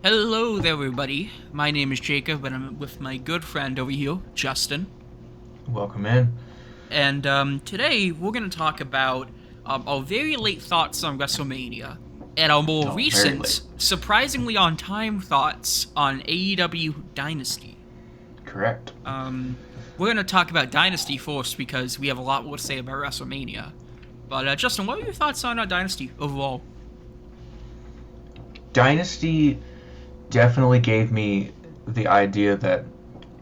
Hello there, everybody. My name is Jacob, and I'm with my good friend over here, Justin. Welcome in. And today we're going to talk about our very late thoughts on WrestleMania and our more Very recent, late. surprisingly on time thoughts on AEW Dynasty. Correct. We're going to talk about Dynasty first because we have a lot more to say about WrestleMania. But Justin, what are your thoughts on Dynasty overall? Dynasty definitely gave me the idea that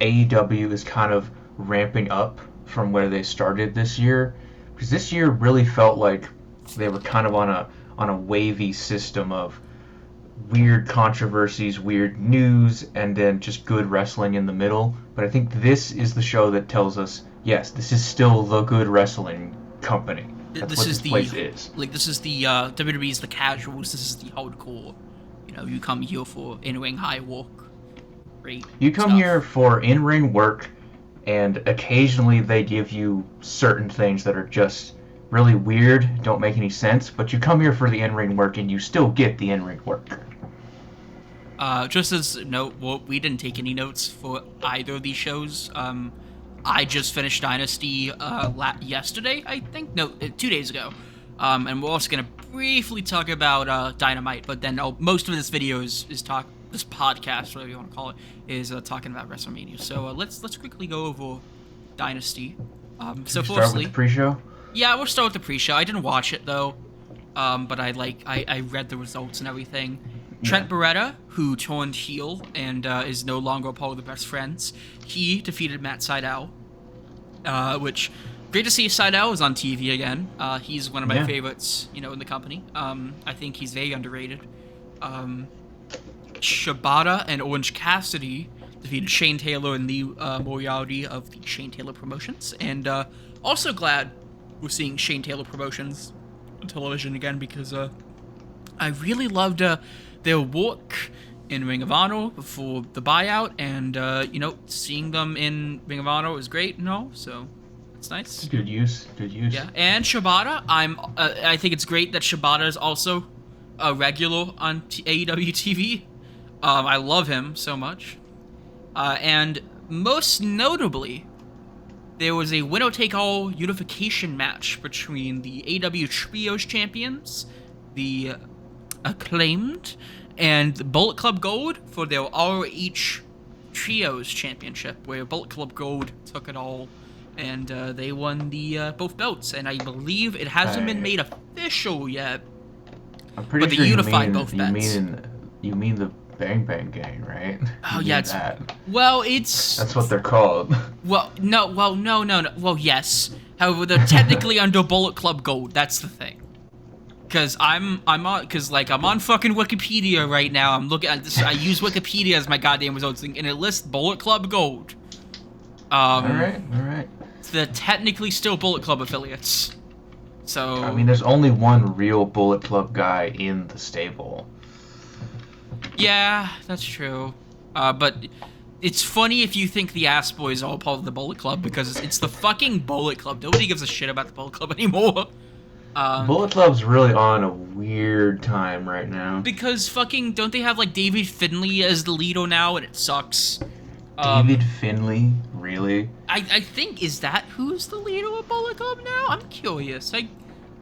AEW is kind of ramping up from where they started this year, because this year really felt like they were kind of on a wavy system of weird controversies, weird news, and then just good wrestling in the middle. But I think this is the show that tells us, yes, this is still the good wrestling company. That's what this place is. This is the WWE's the casuals. This is the hardcore. You come here for in-ring high work. Great. You come stuff. here for in-ring work, and occasionally they give you certain things that are just really weird, don't make any sense, but you come here for the in-ring work and you still get the in-ring work. Just as a note, we didn't take any notes for either of these shows. I just finished Dynasty yesterday, I think. No, 2 days ago. And we're also gonna briefly talk about Dynamite, but then most of this video is this podcast, whatever you want to call it, is talking about WrestleMania. So let's quickly go over Dynasty. So Start firstly, with the pre-show? yeah, we'll start with the pre-show. I didn't watch it though, but I read the results and everything. Trent Beretta, who turned heel and is no longer a part of the Best Friends, he defeated Matt Sydal, which. Great to see Sydal is on TV again. He's one of my favorites, in the company. I think he's very underrated. Shibata and Orange Cassidy defeated Shane Taylor and Lee Moriarty of the Shane Taylor Promotions. And also glad we're seeing Shane Taylor Promotions on television again because I really loved their work in Ring of Honor before the buyout. And, seeing them in Ring of Honor was great and all, so... It's nice. Good use. Yeah, and Shibata, I think it's great that Shibata is also a regular on AEW TV. I love him so much. And most notably, there was a winner-take-all unification match between the AEW Trios champions, the Acclaimed, and the Bullet Club Gold for their ROH Trios championship, where Bullet Club Gold took it all. And they won the both belts, and I believe it hasn't been made official yet. I'm pretty but sure they unified both belts. You mean the Bang Bang Gang, right? Oh yeah, it's that. Well, it's that's what they're called. No. Well, yes. However, they're technically under Bullet Club Gold. That's the thing. Because I'm on fucking Wikipedia right now. I'm looking at this. I use Wikipedia as my goddamn results thing, and it lists Bullet Club Gold. All right. They're technically still Bullet Club affiliates. So I mean, there's only one real Bullet Club guy in the stable. Yeah, that's true. But it's funny if you think the Ass Boys are all part of the Bullet Club, because it's the fucking Bullet Club. Nobody gives a shit about the Bullet Club anymore. Bullet Club's really on a weird time right now. Because don't they have David Finlay as the leader now, and it sucks. David Finlay? Really? I think, is that who's the leader of Bullet Club now? I'm curious.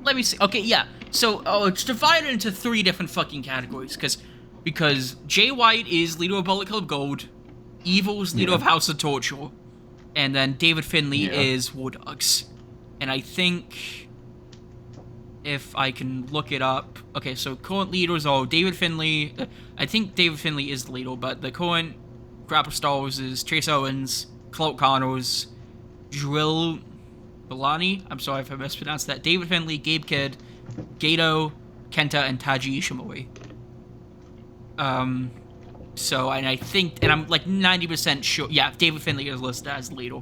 Let me see. Okay, yeah. So, it's divided into 3 different fucking categories, because Jay White is leader of Bullet Club Gold, Evil is leader of House of Torture, and then David Finlay is War Dogs. And I think, if I can look it up... Okay, so current leaders are David Finlay... I think David Finlay is the leader, but the current... Grapple Stars is Trace Owens, Clark Connors, Drill Balani, I'm sorry if I mispronounced that, David Finlay, Gabe Kidd, Gato, Kenta, and Taji Ishimori. So, and I think, and I'm 90% sure, yeah, David Finlay is listed as the leader.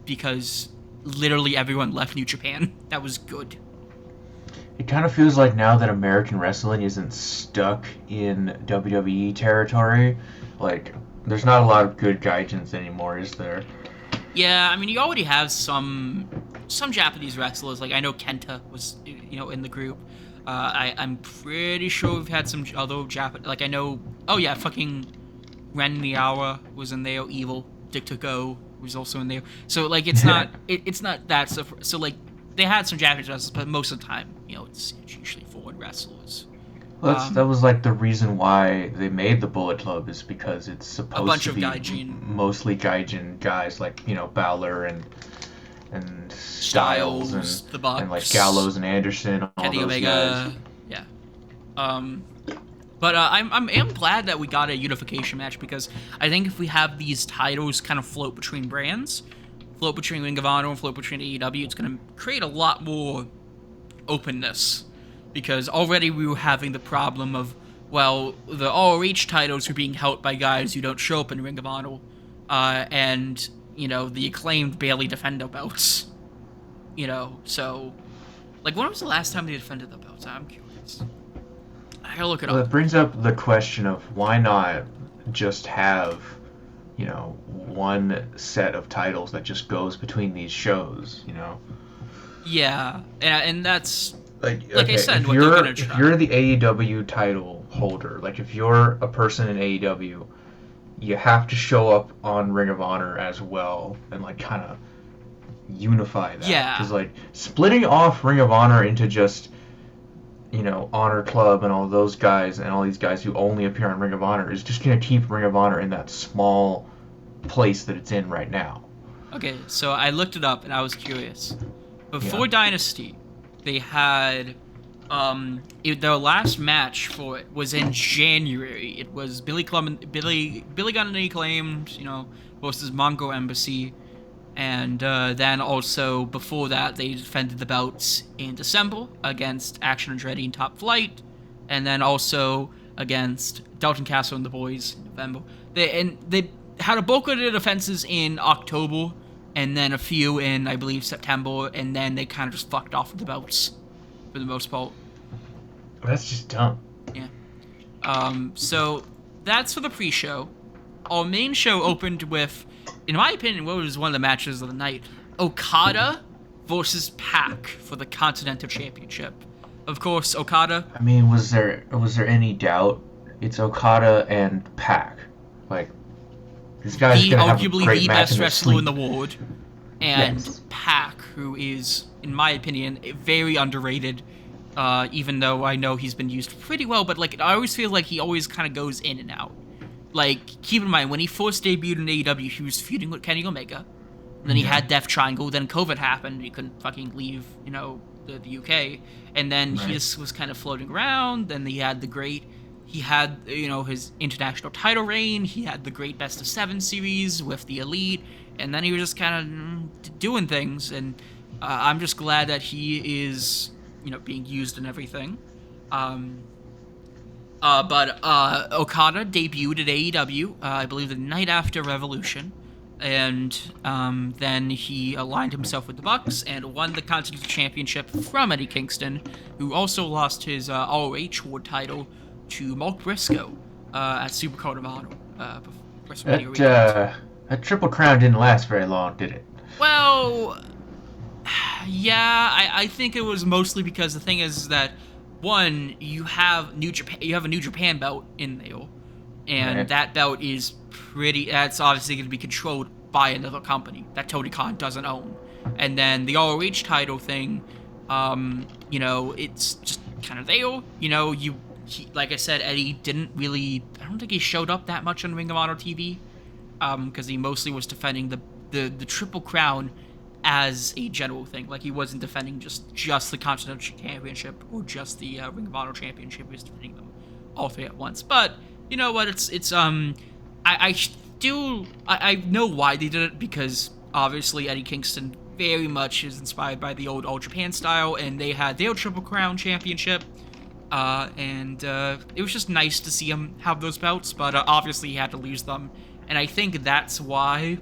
Because literally everyone left New Japan. That was good. It kind of feels like now that American wrestling isn't stuck in WWE territory, there's not a lot of good gaijins anymore, is there? Yeah, I mean, you already have some Japanese wrestlers. I know Kenta was, in the group. I'm pretty sure we've had some other Japan. Like I know. Oh yeah, fucking Ren Niawa was in there. Evil Dick to Go was also in there. So like it's not it's not that stuff. So like they had some Japanese wrestlers, but most of the time, it's usually foreign wrestlers. Well, that was like the reason why they made the Bullet Club, is because it's supposed bunch to of be gaijin. mostly gaijin guys like Balor and Styles and the Bucks, and like Gallows and Anderson, all Kenny those Omega, guys. yeah. But I'm glad that we got a unification match, because I think if we have these titles kind of float between brands, float between Ring of Honor and float between AEW, it's going to create a lot more openness. Because already we were having the problem of, well, the ROH titles are being held by guys who don't show up in Ring of Honor, and the Acclaimed barely defend their belts. So like, when was the last time they defended the belts? I'm curious. I gotta look it Well, up. it brings up the question of why not just have, one set of titles that just goes between these shows, Yeah, and that's Like I said, if what they're gonna try. if you're the AEW title holder, like if you're a person in AEW, you have to show up on Ring of Honor as well, and like kind of unify that. Yeah. Because like splitting off Ring of Honor into just Honor Club and all those guys and all these guys who only appear on Ring of Honor is just gonna keep Ring of Honor in that small place that it's in right now. Okay, so I looked it up and I was curious. Before Dynasty, they had their last match for it was in January. It was Billy Gunn and Acclaimed, versus Mongol Embassy, and then also before that they defended the belts in December against Action Andretti and Top Flight, and then also against Dalton Castle and the Boys in November. They had a bulk of their defenses in October, and then a few in, I believe, September, and then they kind of just fucked off with the belts for the most part. That's just dumb. Yeah. So that's for the pre-show. Our main show opened with, in my opinion, what was one of the matches of the night: Okada versus Pac for the Continental Championship. Of course, Okada. I mean, was there any doubt? It's Okada and Pac. Like, this guy's gonna have a arguably great the match best wrestler in sleep. the world, and Yes. Pac, who is, in my opinion, very underrated. Even though I know he's been used pretty well, but like I always feel like he always kind of goes in and out. Like, keep in mind, when he first debuted in AEW, he was feuding with Kenny Omega. And then he had Death Triangle, then COVID happened, and he couldn't fucking leave, the UK. And then he just was kind of floating around. Then he had his international title reign. He had the great Best of 7 series with the Elite. And then he was just kind of doing things. And I'm just glad that he is, being used and everything. But Okada debuted at AEW, I believe the night after Revolution, and then he aligned himself with the Bucks and won the Continental Championship from Eddie Kingston, who also lost his ROH World title to Mark Briscoe at Supercard of Honor. That Triple Crown didn't last very long, did it? Well, yeah, I think it was mostly because the thing is that, one, you have a New Japan belt in there, and that belt is that's obviously going to be controlled by another company that Tony Khan doesn't own. And then the ROH title thing, it's just kind of there. Like I said, Eddie didn't really, I don't think he showed up that much on Ring of Honor TV, because he mostly was defending the Triple Crown as a general thing. Like, he wasn't defending just the Continental Championship or just the Ring of Honor Championship. He was defending them all three at once. But you know what? I know why they did it, because obviously Eddie Kingston very much is inspired by the old All Japan style, and they had their Triple Crown Championship. And it was just nice to see him have those belts, but obviously he had to lose them. And I think that's why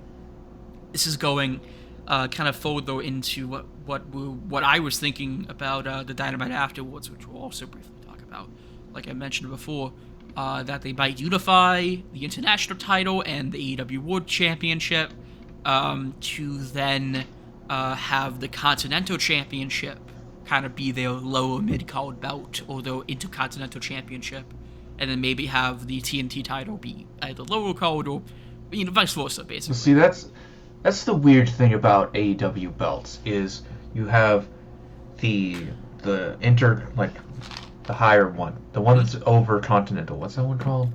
this is going kind of further into what I was thinking about the Dynamite afterwards, which we'll also briefly talk about. Like I mentioned before, that they might unify the international title and the AEW World Championship to then have the Continental Championship kind of be their lower mid-card belt or their Intercontinental Championship, and then maybe have the TNT title be either lower card or, vice versa, basically. See, that's the weird thing about AEW belts is you have the the higher one, the one that's over Continental. What's that one called?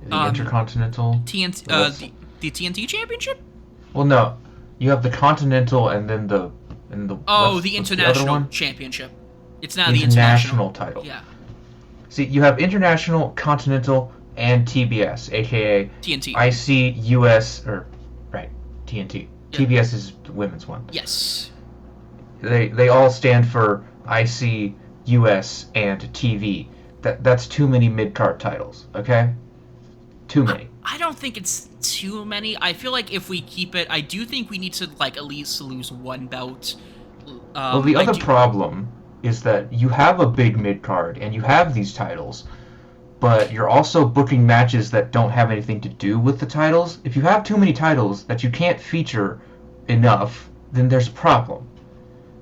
The Intercontinental. TNT, the TNT Championship. Well, no, you have the Continental and then the the International Championship. It's not the International title. Yeah. See, you have International, Continental, and TBS, aka TNT. IC, US, TNT. Yeah. TBS is the women's one. Yes. They all stand for IC, US, and TV. That's too many mid-card titles, okay? Too many. I don't think it's too many. I feel like if we keep it, I do think we need to at least lose one belt. Well, the other problem is that you have a big mid-card and you have these titles, but you're also booking matches that don't have anything to do with the titles. If you have too many titles that you can't feature enough, then there's a problem.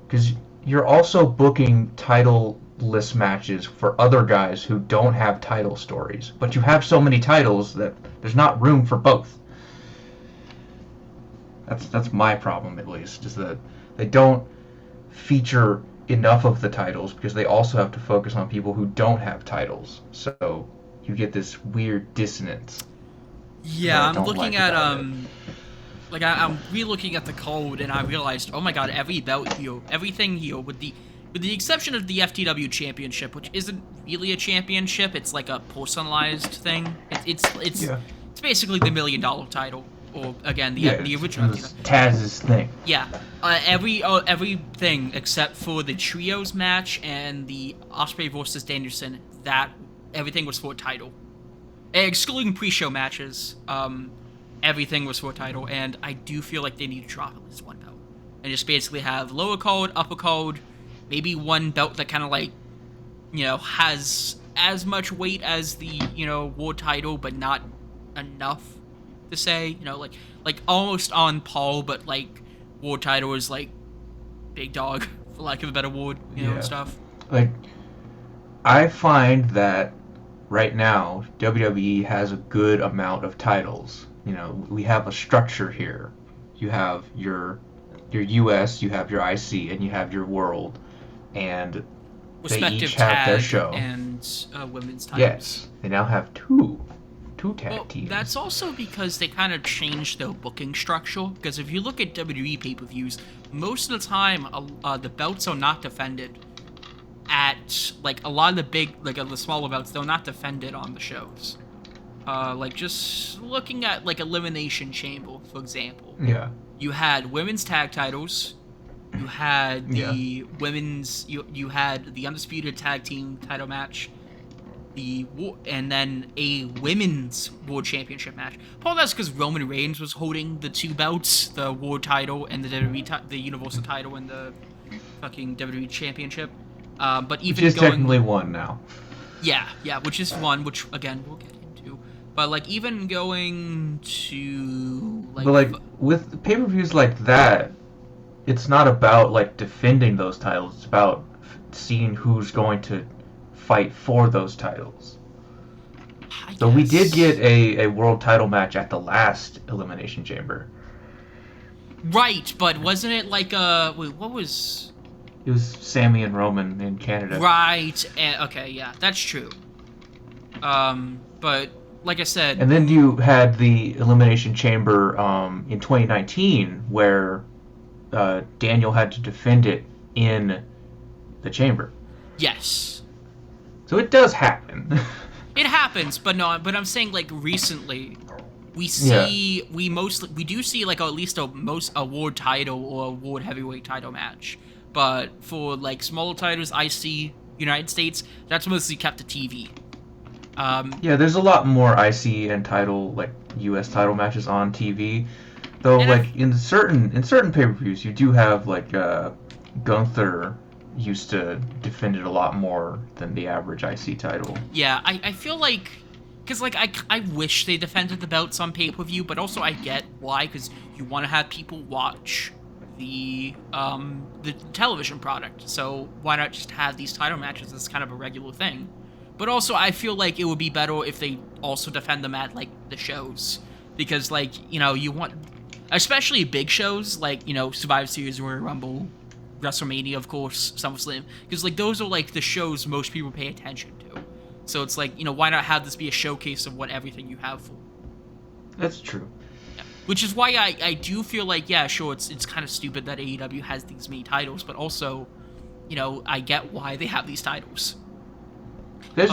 Because you're also booking title-less matches for other guys who don't have title stories, but you have so many titles that there's not room for both. That's my problem, at least, is that they don't feature enough of the titles because they also have to focus on people who don't have titles. So you get this weird dissonance. Yeah, I'm looking at I'm re-looking at the code and I realized, oh my god, every belt here, everything here, with the exception of the FTW Championship, which isn't really a championship, it's like a personalized thing. It's basically the $1 million title. Or again, the original. Taz's thing. Yeah, everything except for the trios match and the Ospreay versus Danielson, that everything was for a title, excluding pre-show matches. Everything was for a title, and I do feel like they need to drop at least one belt and just basically have lower card, upper card, maybe one belt that kind of has as much weight as the world title, but not enough to say, like almost on par, but world title is big dog, for lack of a better word, and stuff. I find that right now WWE has a good amount of titles. We have a structure here. You have your US, you have your IC, and you have your world, and they each have their show. And women's titles. Yes, they now have two tag teams. That's also because they kind of changed their booking structure. Because if you look at WWE pay-per-views, most of the time, the belts are not defended at a lot of the big, the smaller belts. They're not defended on the shows. Just looking at Elimination Chamber, for example. Yeah. You had women's tag titles. You had the women's. You had the undisputed tag team title match. And then a women's world championship match. Part of that's because Roman Reigns was holding the two belts, the world title and the WWE the Universal title and the fucking WWE championship. But even which is technically one now. Yeah, which is one, which again we'll get into. But even going to but with pay-per-views like that, it's not about defending those titles. It's about seeing who's going to fight for those titles. So we did get a world title match at the last Elimination Chamber. Right, but wasn't it what was... It was Sammy and Roman in Canada. Right, okay, yeah, that's true. But, like I said... And then you had the Elimination Chamber in 2019, where Daniel had to defend it in the chamber. Yes. So it does happen. It happens, but I'm saying recently we see we do see at least a world title or a world heavyweight title match. But for smaller titles, IC United States, that's mostly kept to TV. There's a lot more IC and title US title matches on TV. Though in certain pay-per-views you do have Gunther used to defend it a lot more than the average IC title. Yeah, I feel because I wish they defended the belts on pay-per-view, but also I get why, because you want to have people watch the television product. So why not just have these title matches as kind of a regular thing? But also, I feel like it would be better if they also defend them at, like, the shows. Because, like, you know, you want... Especially big shows, like, you know, Survivor Series, Royal Rumble, WrestleMania, of course, SummerSlam. Because, like, those are, like, the shows most people pay attention to. So it's like, you know, why not have this be a showcase of what everything you have for? That's true. Yeah. Which is why I do feel like, yeah, sure, it's kind of stupid that AEW has these many titles, but also, you know, I get why they have these titles. There's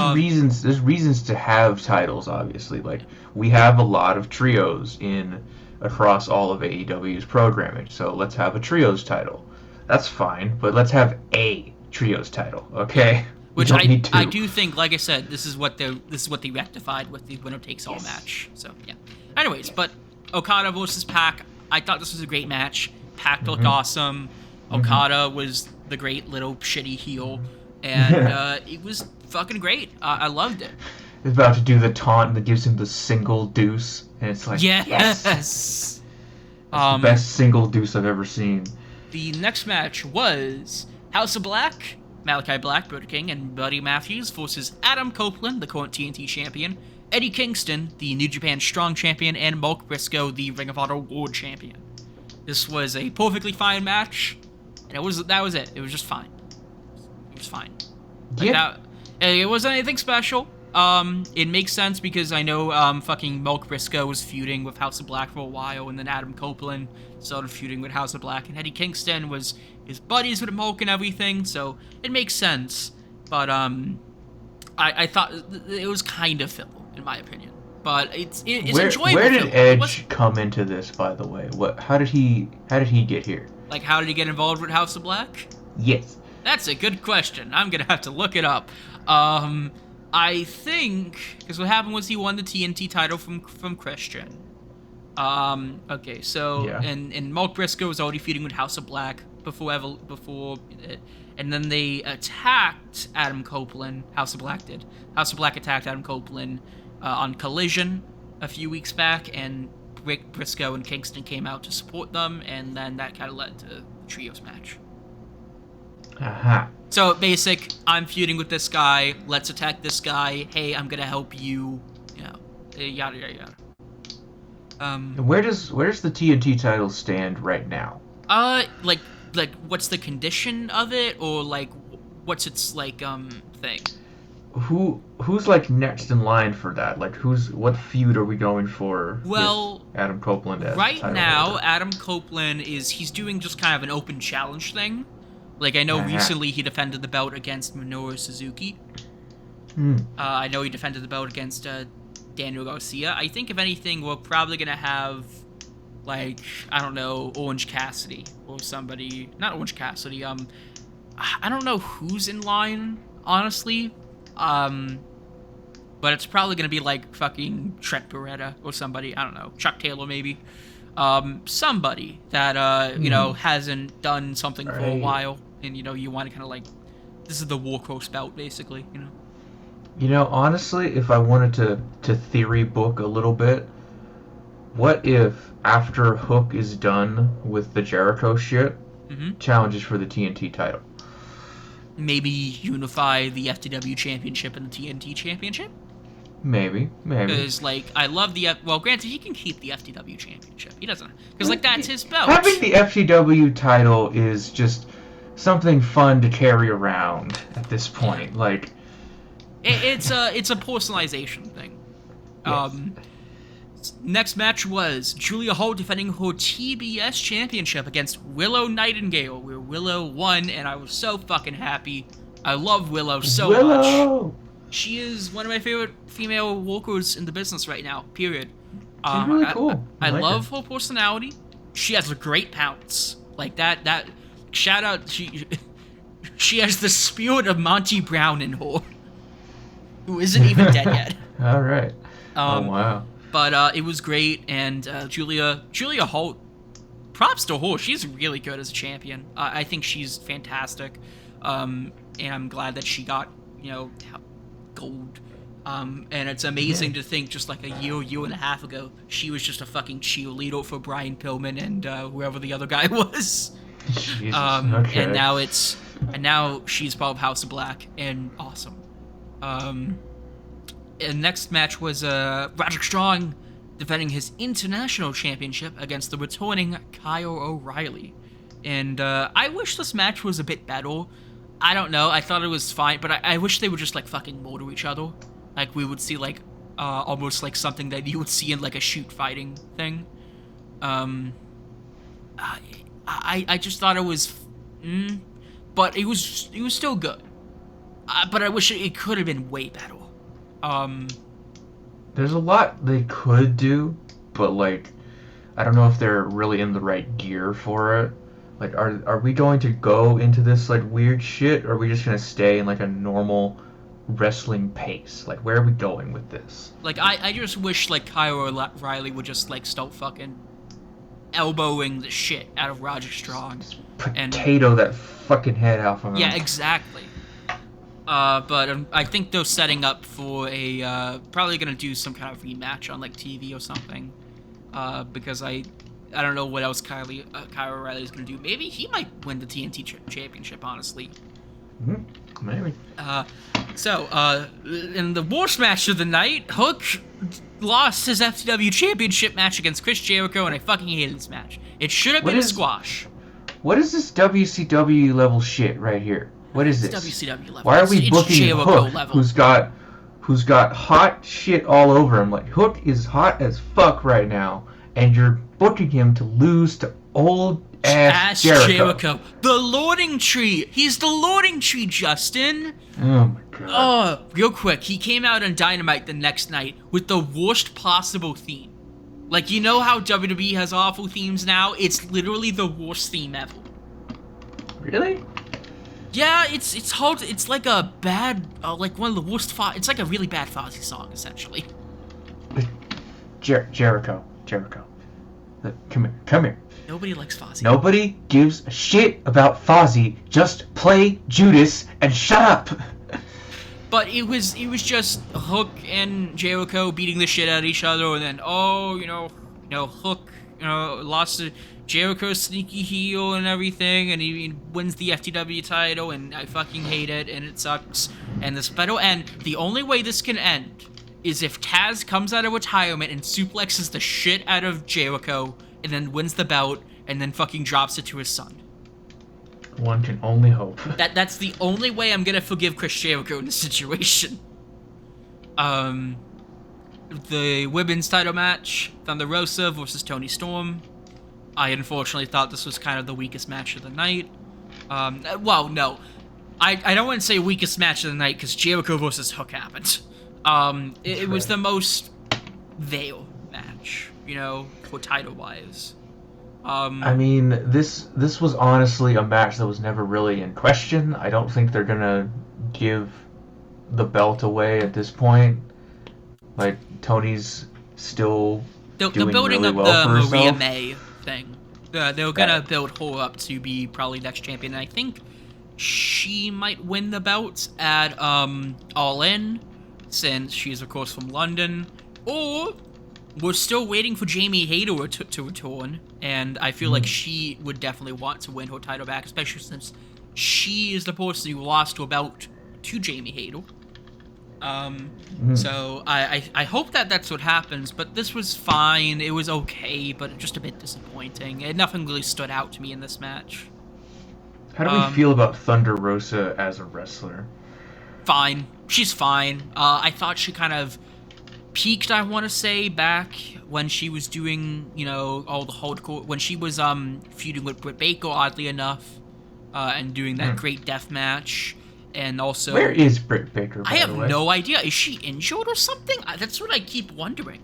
reasons to have titles, obviously. Like, we have a lot of trios across all of AEW's programming, so let's have a trios title. That's fine, but let's have a trios title, okay? Which I do think, like I said, this is what they rectified with the winner takes all match. So yeah. Anyways, but Okada versus Pac, I thought this was a great match. Pac looked awesome. Okada was the great little shitty heel, and it was fucking great. I loved it. He's about to do the taunt that gives him the single deuce, and it's like, yes! That's the best single deuce I've ever seen. The next match was House of Black, Malachi Black, Brody King, and Buddy Matthews versus Adam Copeland, the current TNT champion, Eddie Kingston, the New Japan Strong champion, and Mark Briscoe, the Ring of Honor World champion. This was a perfectly fine match, and that was it. It was just fine. It was fine. It wasn't anything special. It makes sense because I know fucking Mark Briscoe was feuding with House of Black for a while, and then Adam Copeland started feuding with House of Black, and Eddie Kingston was his buddies with Mark and everything, so it makes sense. But I thought it was kind of filler, in my opinion. But it's enjoyable. Where did Edge come into this, by the way? How did he get here? Like, how did he get involved with House of Black? Yes. That's a good question. I'm gonna have to look it up. I think, because what happened was he won the TNT title from Christian. Okay, so, yeah. and Mark Briscoe was already feuding with House of Black before and then they attacked Adam Copeland. House of Black did. House of Black attacked Adam Copeland on Collision a few weeks back, and Briscoe and Kingston came out to support them, and then that kind of led to the trios match. Aha. So basic, I'm feuding with this guy, let's attack this guy, hey, I'm gonna help you, you know, yada yada yada. Where does the TNT title stand right now? Like what's the condition of it, or like what's its like thing? Who's like next in line for that? Like what feud are we going for? Well, with Adam Copeland as right title now, holder? Adam Copeland he's doing just kind of an open challenge thing. Like, I know recently he defended the belt against Minoru Suzuki. I know he defended the belt against Daniel Garcia. I think, if anything, we're probably going to have, like, I don't know, Orange Cassidy or somebody. Not Orange Cassidy. I don't know who's in line, honestly. But it's probably going to be, like, fucking Trent Beretta or somebody. I don't know. Chuck Taylor, maybe. Somebody that, you know, hasn't done something for a while. And, you know, you want to kind of like, this is the Warcross belt, basically, you know? You know, honestly, if I wanted to theory book a little bit, what if after Hook is done with the Jericho shit, challenges for the TNT title? Maybe unify the FTW championship and the TNT championship? Maybe. Because, like, I love well, granted, he can keep the FTW championship. He doesn't, because, like, that's his belt. Having the FTW title is just something fun to carry around at this point. Like, it's a personalization thing. Yes. Next match was Julia Hart defending her TBS championship against Willow Nightingale, where Willow won, and I was so fucking happy. I love Willow so much. She is one of my favorite female workers in the business right now, period. She's really cool. I love her personality. She has a great pounce. Like, that shout out, she has the spirit of Monty Brown in her, who isn't even dead yet. All right. Oh, wow. But it was great, and Julia Hart, props to her. She's really good as a champion. I think she's fantastic, and I'm glad that she got, you know, gold And it's amazing to think just like a year and a half ago, she was just a fucking cheerleader for Brian Pillman and whoever the other guy was. Jesus. Okay. And now she's part of House of Black and awesome. And next match was Roderick Strong defending his international championship against the returning Kyle O'Reilly. And I wish this match was a bit better. I don't know. I thought it was fine, but I wish they would just like fucking murder each other. Like we would see like almost like something that you would see in like a shoot fighting thing. I just thought it was, but it was still good. But I wish it could have been way better. There's a lot they could do, but like, I don't know if they're really in the right gear for it. Like, are we going to go into this like weird shit, or are we just gonna stay in like a normal wrestling pace? Like, where are we going with this? Like, I just wish like Kyle O'Reilly would just like start fucking elbowing the shit out of Roderick Strong and potato that fucking head off of him. Yeah, exactly. But I think they're setting up for a probably gonna do some kind of rematch on like TV or something. Because I don't know what else Kyle O'Reilly is gonna do. Maybe he might win the TNT championship. Honestly. Maybe. So in the worst match of the night, Hook lost his FTW championship match against Chris Jericho, and I fucking hated this match. It should have been a squash. What is this WCW level shit right here? What is this? WCW level. Why are we booking Hook, level. who's got hot shit all over him? Like, Hook is hot as fuck right now, and you're booking him to lose to old ass Jericho. The Lording Tree. He's the Lording Tree, Justin. Oh my god. Oh, real quick, he came out on Dynamite the next night with the worst possible theme. Like, you know how WWE has awful themes now? It's literally the worst theme ever. Really? Yeah, it's hard. It's like a bad, like one of the worst. It's like a really bad Fozzy song, essentially. Jericho. Come here. Nobody likes Fozzy. Nobody gives a shit about Fozzy. Just play Judas and shut up. But it was just Hook and Jericho beating the shit out of each other, and then Hook lost to Jericho's sneaky heel and everything, and he wins the FTW title, and I fucking hate it, and it sucks. And this battle end. The only way this can end is if Taz comes out of retirement and suplexes the shit out of Jericho, and then wins the belt, and then fucking drops it to his son. One can only hope. That's the only way I'm gonna forgive Chris Jericho in this situation. The women's title match, Thunder Rosa versus Toni Storm. I unfortunately thought this was kind of the weakest match of the night. Well, no. I don't want to say weakest match of the night because Jericho versus Hook happened. It was the most veil match, for title-wise. I mean, this was honestly a match that was never really in question. I don't think they're gonna give the belt away at this point. Like, Tony's still doing building really up well for the herself. Maria May thing. They're gonna build her up to be probably next champion. And I think she might win the belt at All In, since she's of course from London. Or we're still waiting for Jamie Hayter to return, and I feel like she would definitely want to win her title back, especially since she is the person who lost her belt to Jamie Hayter. So I hope that that's what happens, but this was fine. It was okay, but just a bit disappointing. And nothing really stood out to me in this match. How do we feel about Thunder Rosa as a wrestler? Fine. She's fine. I thought she kind of peaked, I want to say, back when she was doing, all the hardcore, when she was feuding with Britt Baker, oddly enough, and doing that great death match. And also, where is Britt Baker, by I have the way? no idea. Is she injured or something? That's what I keep wondering.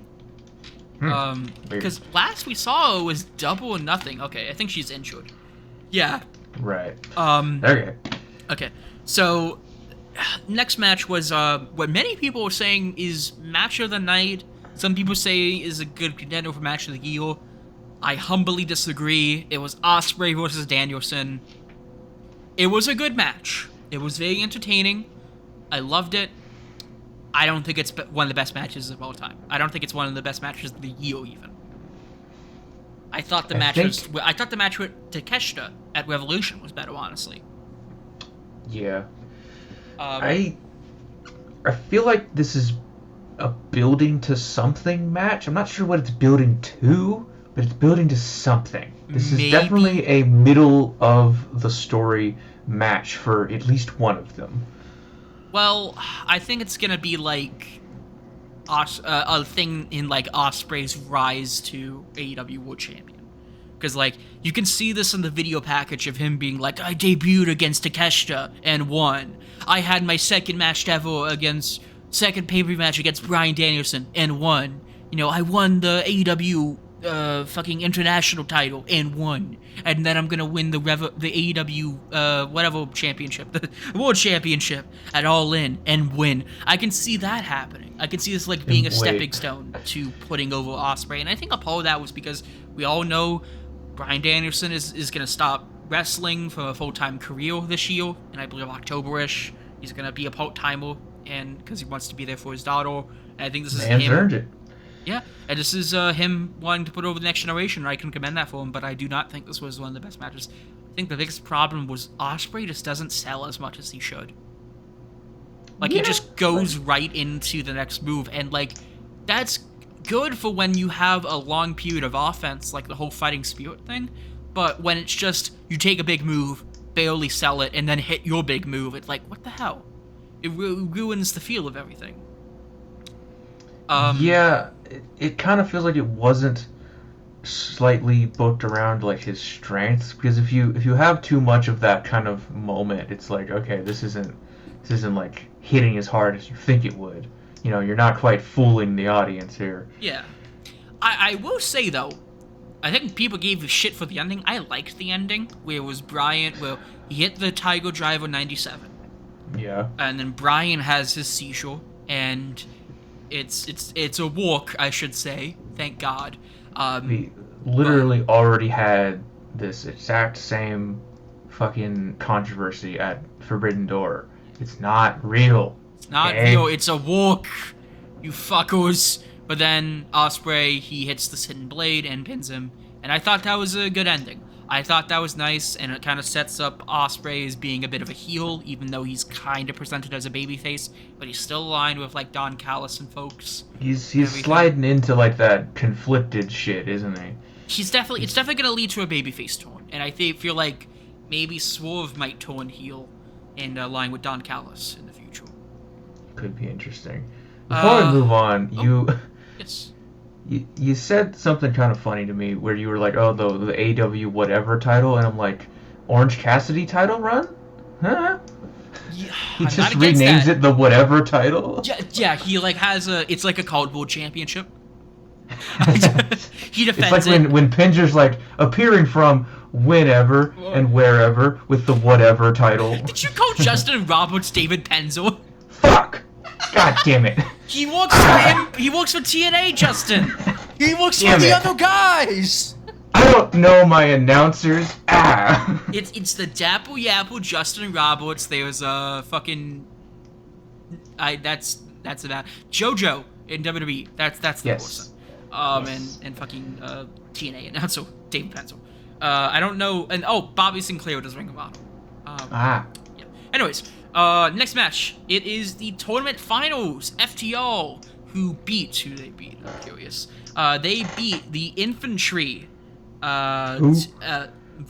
Because last we saw her was double or nothing. Okay, I think she's injured. Yeah. Right. Okay. So, next match was what many people were saying is match of the night. Some people say is a good contender for match of the year. I humbly disagree. It was Ospreay versus Danielson. It was a good match. It was very entertaining. I loved it. I don't think it's one of the best matches of all time. I don't think it's one of the best matches of the year, even. I thought the match with Takeshita at Revolution was better, honestly. Yeah. I feel like this is a building to something match. I'm not sure what it's building to, but it's building to something. This is definitely a middle of the story match for at least one of them. Well, I think it's gonna be like a thing in like Ospreay's rise to AEW World Champion, because like you can see this in the video package of him being like, I debuted against Takeshita and won. I had my second pay-per-view match against Bryan Danielson and won. You know, I won the AEW fucking international title and won, and then I'm gonna win the AEW whatever championship, the world championship at All In and win. I can see that happening. I can see this like being a stepping stone to putting over Ospreay, and I think a part of that was because we all know Bryan Danielson is gonna stop wrestling for a full-time career this year, and I believe October-ish he's gonna be a part-timer, and because he wants to be there for his daughter. And I think this is Man's earned it. Yeah, and this is him wanting to put over the next generation, and I can commend that for him, but I do not think this was one of the best matches. I think the biggest problem was Ospreay just doesn't sell as much as he should. Like, he just goes right into the next move, and, like, that's good for when you have a long period of offense, like the whole fighting spirit thing, but when it's just, you take a big move, barely sell it, and then hit your big move, it's like, what the hell? It ruins the feel of everything. It kind of feels like it wasn't slightly booked around like his strengths, because if you have too much of that kind of moment, it's like, okay, this isn't like hitting as hard as you think it would. You know, you're not quite fooling the audience here. Yeah. I will say though, I think people gave the shit for the ending. I liked the ending where it was where he hit the Tiger Driver 97. Yeah. And then Bryan has his seashore, and it's a walk, I should say. Thank God. We literally already had this exact same fucking controversy at Forbidden Door. It's not real. It's not real. It's a walk, you fuckers. But then Ospreay, he hits the hidden blade and pins him, and I thought that was a good ending. I thought that was nice, and it kind of sets up Ospreay as being a bit of a heel, even though he's kind of presented as a babyface, but he's still aligned with, like, Don Callis and folks. He's sliding into, like, that conflicted shit, isn't he? It's definitely going to lead to a babyface turn, and I feel like maybe Swerve might turn heel and align with Don Callis in the future. Could be interesting. Before we move on, Yes. You said something kind of funny to me where you were like, oh, the AEW whatever title, and I'm like, Orange Cassidy title run? Huh? Yeah, he just renames it the whatever title? Yeah, he like has it's like a cardboard championship. He defends it's like when Pinger's like appearing from whenever and wherever with the whatever title. Did you call Justin Roberts David Penzel? Fuck! God damn it. He works for TNA, Justin. He works for the other guys. I don't know my announcers. It's the Dapple Yapple Justin Roberts. There's fucking that's about JoJo in WWE. That's the person. And fucking TNA announcer David Penzel. I don't know, and Bobby Sinclair does Ring of Honor. Yeah. Anyways, next match. It is the tournament finals. FTR, who did they beat? I'm curious. They beat the Infantry,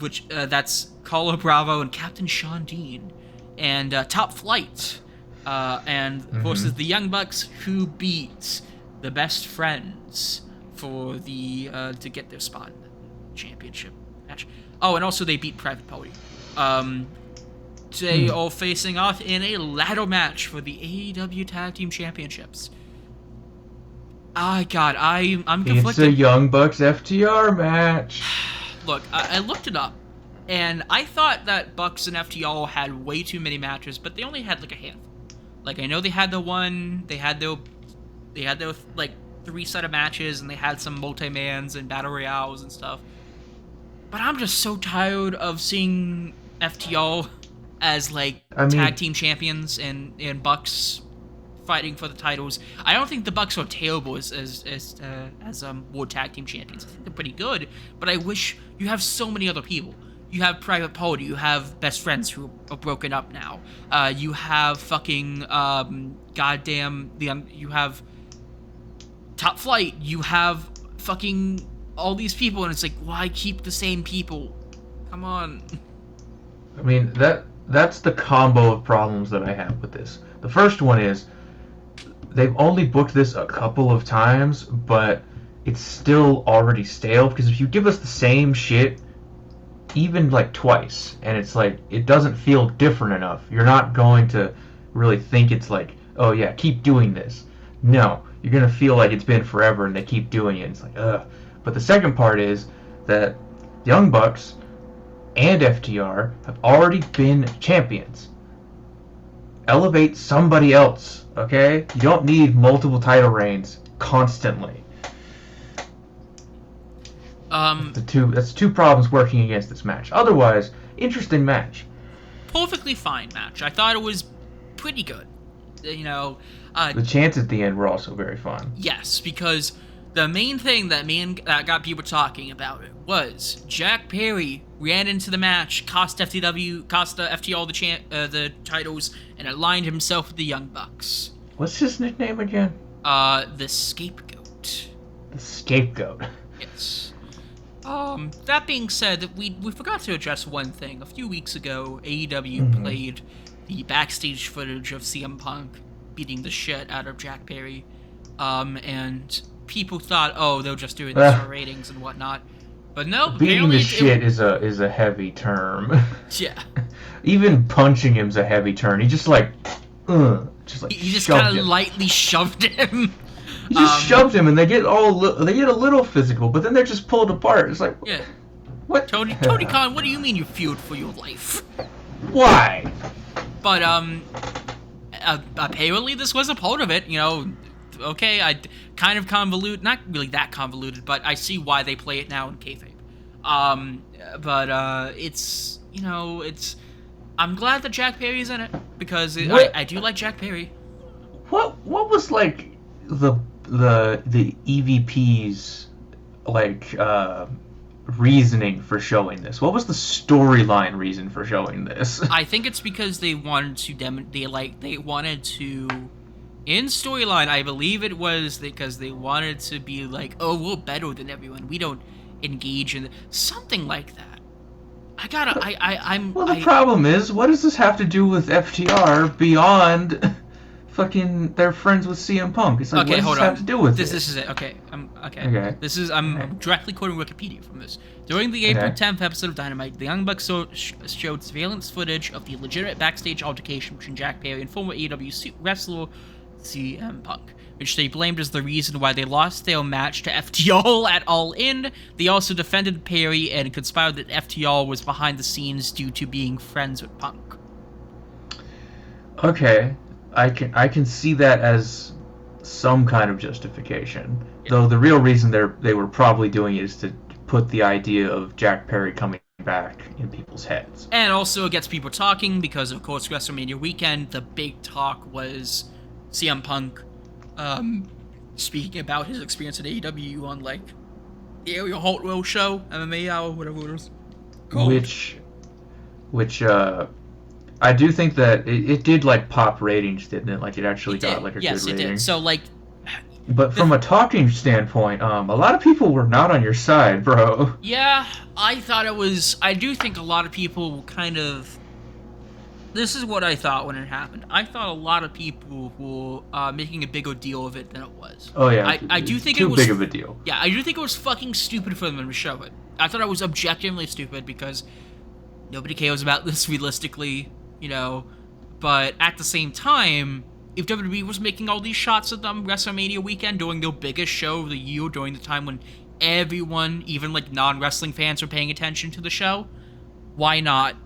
which that's Carlo Bravo and Captain Sean Dean, and Top Flight, and versus the Young Bucks, who beat the Best Friends for the to get their spot in the championship match. Oh, and also they beat Private Party. They are facing off in a ladder match for the AEW Tag Team Championships. God, I'm conflicted. It's a Young Bucks FTR match. Look, I looked it up, and I thought that Bucks and FTR had way too many matches, but they only had like a handful. Like, I know they had their like 3 set of matches, and they had some multi-mans and battle royales and stuff. But I'm just so tired of seeing FTR as like tag team champions and Bucks fighting for the titles. I don't think the Bucks are terrible as World Tag Team Champions. I think they're pretty good, but I wish you have so many other people. You have Private Party, you have Best Friends who are broken up now. You have fucking you have Top Flight. You have fucking all these people, and it's like, why keep the same people? Come on. I mean, that's the combo of problems that I have with this. The first one is they've only booked this a couple of times, but it's still already stale, because if you give us the same shit even like twice, and it's like it doesn't feel different enough, you're not going to really think it's like, oh yeah, keep doing this. No, you're gonna feel like it's been forever and they keep doing it. It's like, ugh. But the second part is that Young Bucks and FTR have already been champions. Elevate somebody else, okay? You don't need multiple title reigns constantly. That's two problems working against this match. Otherwise, interesting match. Perfectly fine match. I thought it was pretty good. You know, the chants at the end were also very fun. Yes, because the main thing that got people talking about it was Jack Perry ran into the match, cost FTR the titles, and aligned himself with the Young Bucks. What's his nickname again? The Scapegoat. The Scapegoat. Yes. That being said, we forgot to address one thing. A few weeks ago, AEW played the backstage footage of CM Punk beating the shit out of Jack Perry, and people thought, oh, they're just doing this for ratings and whatnot. But no, beating the shit is a heavy term. Yeah. Even punching him's a heavy term. He just like he just kind of lightly shoved him. He just shoved him, and they get a little physical, but then they're just pulled apart. It's like, yeah. What? Tony Khan, what do you mean you feud for your life? Why? But apparently this was a part of it. You know, okay, I kind of convoluted, not really that convoluted, but I see why they play it now in kayfabe. It's, you know, I'm glad that Jack Perry's in it, because I do like Jack Perry. What was like the EVP's like reasoning for showing this? What was the storyline reason for showing this? I think it's because they wanted to in storyline, I believe it was because they wanted to be like, oh, we're better than everyone. We don't engage in something like that. The problem is, what does this have to do with FTR beyond fucking they're friends with CM Punk? It's like, okay, what does this have to do with this? This is it. Okay. I'm directly quoting Wikipedia from this. During the April 10th episode of Dynamite, the Young Bucks showed surveillance footage of the legitimate backstage altercation between Jack Perry and former AEW wrestler CM Punk, which they blamed as the reason why they lost their match to FTR at All In. They also defended Perry and conspired that FTR was behind the scenes due to being friends with Punk. Okay, I can see that as some kind of justification. Yeah. Though the real reason they were probably doing it is to put the idea of Jack Perry coming back in people's heads. And also it gets people talking because, of course, WrestleMania weekend, the big talk was CM Punk speaking about his experience at AEW on, like, the Ariel Hartwell show, MMA Hour, whatever it was called. Which I do think that it did, like, pop ratings, didn't it? Like, it actually got, like, a good rating. Yes, it did. So, like... But from a talking standpoint, a lot of people were not on your side, bro. Yeah, I thought it was... I do think a lot of people kind of... This is what I thought when it happened. I thought a lot of people were making a bigger deal of it than it was. Oh, yeah. I do think it was... Too big of a deal. Yeah, I do think it was fucking stupid for them to show it. I thought it was objectively stupid because nobody cares about this realistically, you know. But at the same time, if WWE was making all these shots of them WrestleMania weekend during their biggest show of the year, during the time when everyone, even like non-wrestling fans, were paying attention to the show, why not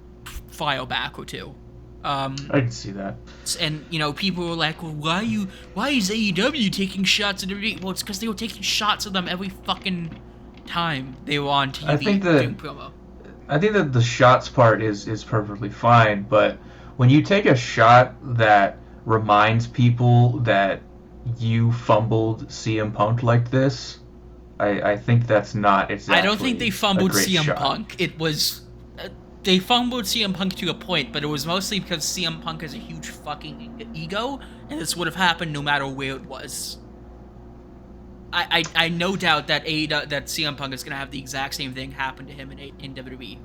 file back or two? I can see that. And, you know, people were like, well, why is AEW taking shots at WWE? Well, it's because they were taking shots of them every fucking time they were on TV doing promo. I think that the shots part is perfectly fine, but when you take a shot that reminds people that you fumbled CM Punk like this, I think that's not exactly I don't think they a fumbled great CM shot. Punk. It was they fumbled CM Punk to a point, but it was mostly because CM Punk has a huge fucking ego, and this would have happened no matter where it was. I no doubt that that CM Punk is gonna have the exact same thing happen to him in WWE.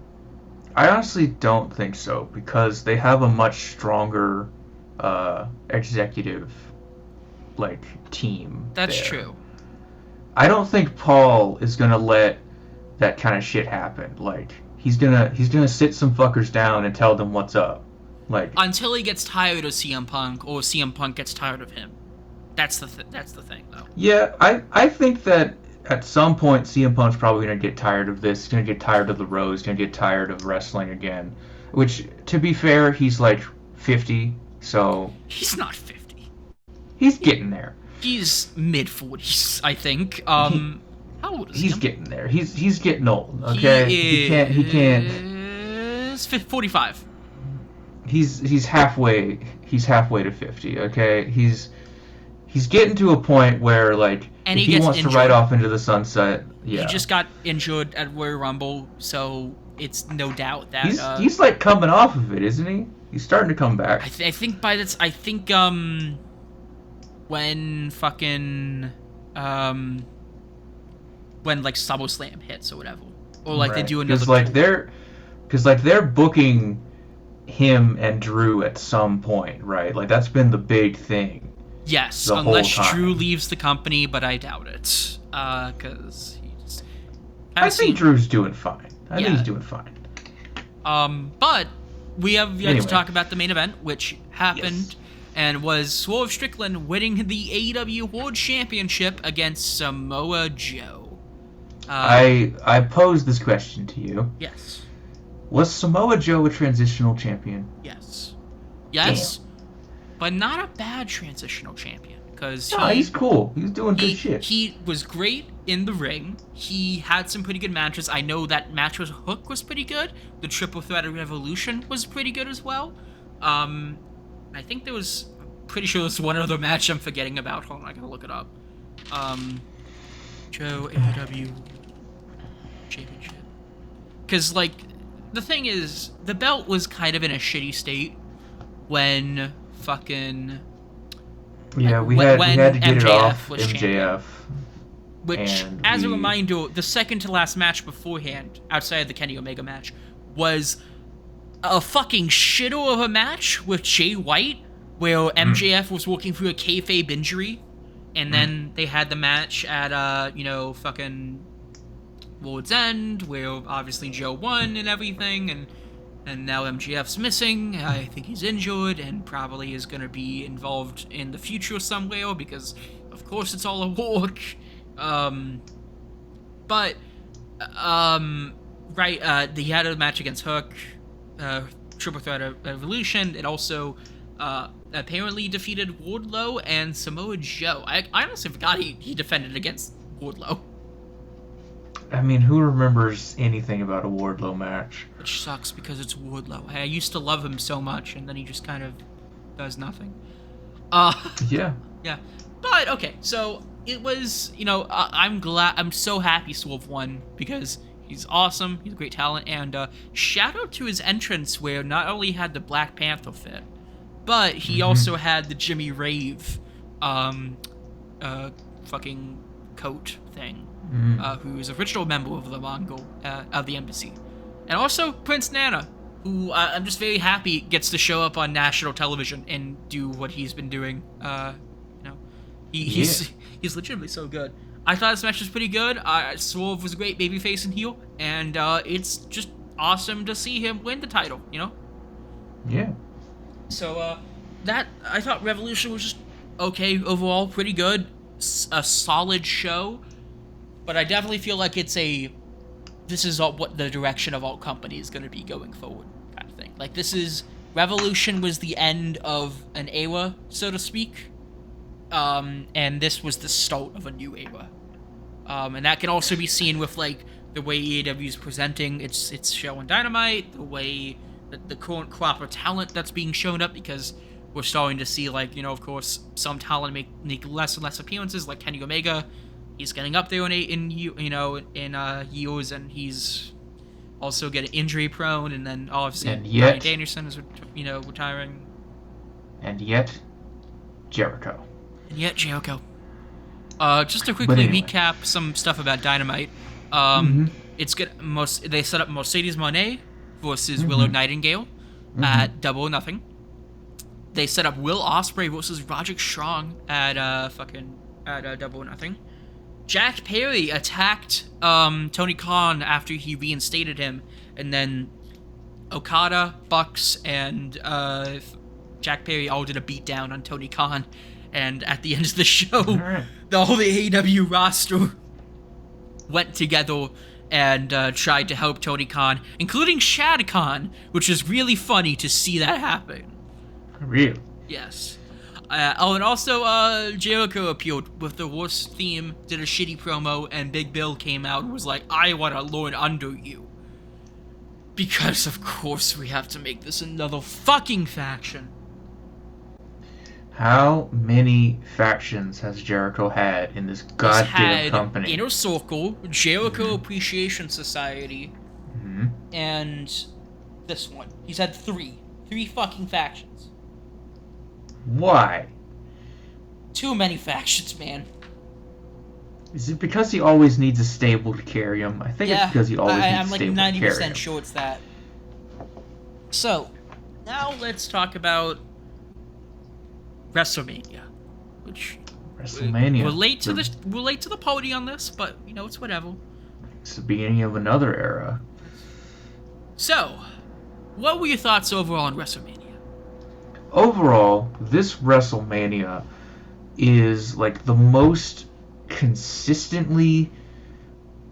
I honestly don't think so because they have a much stronger executive like team. That's there. true. I don't think Paul is gonna let that kind of shit happen. Like he's gonna sit some fuckers down and tell them what's up. Like Until he gets tired of CM Punk or CM Punk gets tired of him. That's the thing though. yeah, I think that at some point CM Punk's probably gonna get tired of this. He's gonna get tired of the road. He's gonna get tired of wrestling again. Which, to be fair, he's like 50, so He's not 50. he's getting there. He's mid-40s, I think. How old is he? He's getting there. He's getting old. Okay, he can't. He's 45. He's halfway. He's halfway to 50. Okay, he's getting to a point where like And if he he gets wants injured. to ride off into the sunset. Yeah, He just got injured at Royal Rumble, so it's no doubt that he's like coming off of it, isn't he? He's starting to come back. I think by this, when fucking when like SummerSlam hits or whatever, or like they do another. Because they're booking him and Drew at some point, right? Like that's been the big thing. Yes, the unless whole time. Drew leaves the company, but I doubt it. Because he's. I think Drew's doing fine. I think Yeah. he's doing fine. But we have yet Anyway. to talk about the main event, which happened Yes. and was Swerve Strickland winning the AEW World Championship against Samoa Joe. I posed this question to you. Yes. Was Samoa Joe a transitional champion? Yes. Yes. But not a bad transitional champion. Because No, he's cool. He's doing good he, shit. he was great in the ring. He had some pretty good matches. I know that match with Hook was pretty good. The Triple Threat Revolution was pretty good as well. I think there was... pretty sure there's one other match I'm forgetting about. Hold on, I gotta look it up. Joe AEW Championship. Because, like, the thing is, the belt was kind of in a shitty state when fucking... Yeah, like, we when had to get it MJF off was MJF. Which, And as a we- reminder, the second to last match beforehand, outside of the Kenny Omega match, was a fucking shitter of a match with Jay White, where MJF was working through a kayfabe injury, and then they had the match at, fucking World's End, where obviously Joe won and everything, and now MJF's missing. I think he's injured and probably is going to be involved in the future somewhere because, of course, it's all a work. He had a match against Hook, Triple Threat Evolution. It also apparently defeated Wardlow and Samoa Joe. I honestly forgot he defended against Wardlow. I mean, who remembers anything about a Wardlow match? Which sucks because it's Wardlow. I used to love him so much, and then he just kind of does nothing. Yeah. Yeah. But, okay, so it was, I'm so happy Swerve won because he's awesome, he's a great talent, and shout out to his entrance where not only had the Black Panther fit, but he also had the Jimmy Rave fucking coat thing, who's original member of the Mongol, of the embassy. And also Prince Nana, who I'm just very happy gets to show up on national television and do what he's been doing. He's legitimately so good. I thought this match was pretty good. Swerve was a great babyface and heel, and it's just awesome to see him win the title, Yeah. So, I thought Revolution was just okay overall, pretty good, a solid show, but I definitely feel like this is what the direction of all company is going to be going forward, kind of thing. Like, Revolution was the end of an era, so to speak, and this was the start of a new era. And that can also be seen with, like, the way AEW is presenting its show on Dynamite, the way that the current crop of talent that's being shown up, because we're starting to see, like, of course, some talent make less and less appearances, like Kenny Omega. He's getting up there in years, and he's also getting injury prone, and then obviously Bryan Danielson is retiring. And yet, Jericho. Just to quickly recap some stuff about Dynamite. It's good. They set up Mercedes Moné versus Willow Nightingale at Double or Nothing. They set up Will Ospreay versus Roderick Strong at Double or Nothing. Jack Perry attacked Tony Khan after he reinstated him, and then Okada, Bucks, and Jack Perry all did a beatdown on Tony Khan. And at the end of the show, the whole AEW roster went together and tried to help Tony Khan, including Shad Khan, which is really funny to see that happen. Really? Yes. And also, Jericho appeared with the worst theme, did a shitty promo, and Big Bill came out and was like, I want to learn under you. Because, of course, we have to make this another fucking faction. How many factions has Jericho had in this goddamn company? Inner Circle, Jericho Appreciation Society, and this one. He's had three fucking factions. Why? Too many factions, man. Is it because he always needs a stable to carry him? I think it's because he always needs a stable to carry him. I'm like 90% sure it's that. So, now let's talk about WrestleMania, which WrestleMania. We're late to the party on this, but it's whatever. It's the beginning of another era. So, what were your thoughts overall on WrestleMania? Overall, this WrestleMania is like the most consistently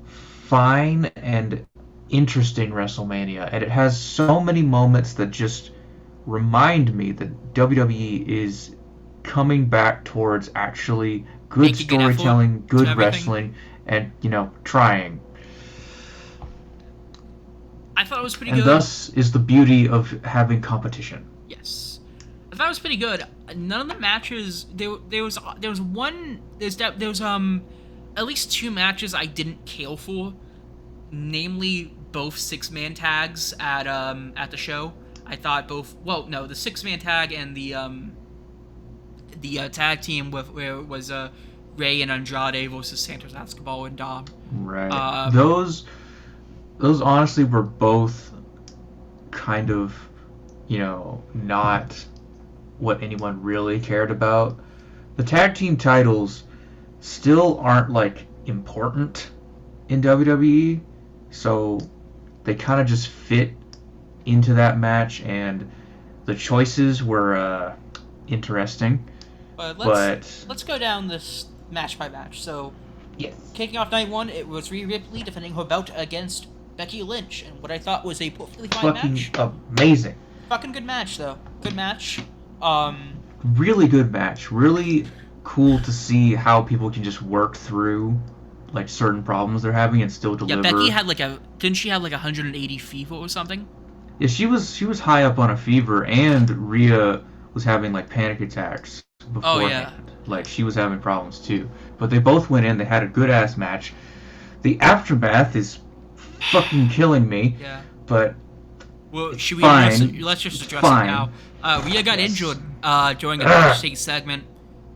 fine and interesting WrestleMania, and it has so many moments that just remind me that WWE is coming back towards actually good storytelling, good wrestling, and trying. I thought it was pretty good. And thus is the beauty of having competition. Yes. I thought it was pretty good. None of the matches there was at least two matches I didn't care for, namely both 6-man tags at the show. I thought the 6-man tag and the tag team where it was Rey and Andrade versus Santos Escobar and Dom. Right. Those honestly were both kind of not what anyone really cared about. The tag team titles still aren't like important in WWE, so they kind of just fit into that match, and the choices were interesting. But let's go down this match by match. So, yes. Kicking off night one, it was Rhea Ripley defending her belt against Becky Lynch, and what I thought was a perfectly fine match. Amazing. Fucking good match, though. Good match. Really good match. Really cool to see how people can just work through like certain problems they're having and still deliver. Yeah, Becky had didn't she have 180 fever or something? Yeah, she was high up on a fever, and Rhea was having like panic attacks beforehand. Oh yeah. Like she was having problems too. But they both went in, they had a good ass match. The aftermath is fucking killing me. Yeah. But well, let's just address fine. it now. Rhea got injured during a backstage segment,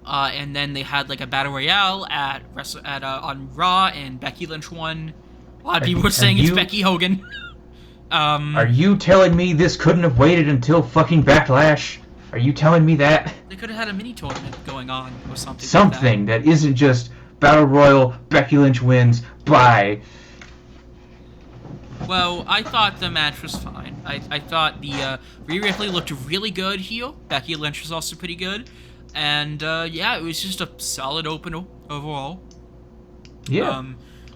and then they had a battle royale on Raw, and Becky Lynch won. A lot of people were saying it's Becky Hogan. Are you telling me this couldn't have waited until fucking Backlash? Are you telling me that? They could have had a mini tournament going on or something. Something that isn't just battle royal. Becky Lynch wins. Bye. Well, I thought the match was fine. I thought the Rhea Ripley looked really good here. Becky Lynch was also pretty good. And, it was just a solid opener overall. Yeah.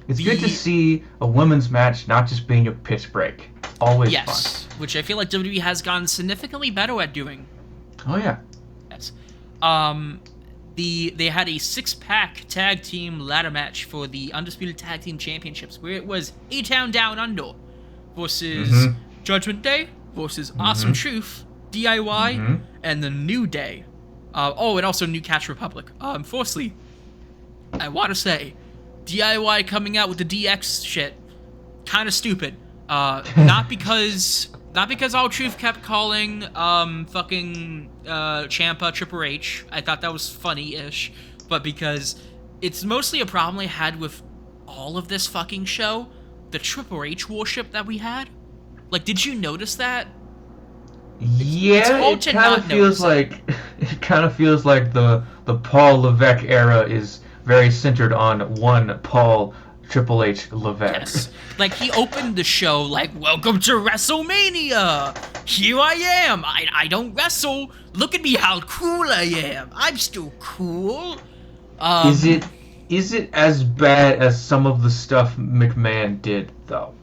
It's good to see a women's match not just being a piss break. Always fun. Which I feel like WWE has gotten significantly better at doing. Oh, yeah. Yes. They had a 6-pack tag team ladder match for the Undisputed Tag Team Championships, where it was A-Town Down Under versus Judgment Day versus Awesome Truth, DIY, and the New Day. And also New Catch Republic. Fourthly, I want to say, DIY coming out with the DX shit, kind of stupid. Not because R-Truth kept calling Ciampa Triple H. I thought that was funny-ish, but because it's mostly a problem I had with all of this fucking show, the Triple H worship that we had. Like, did you notice that? Yeah, it kind of feels like the Paul Levesque era is very centered on one Paul Triple H Levesque. Yes. Like, he opened the show like, "Welcome to WrestleMania! Here I am! I don't wrestle! Look at me how cool I am! I'm still cool!" Is it as bad as some of the stuff McMahon did, though?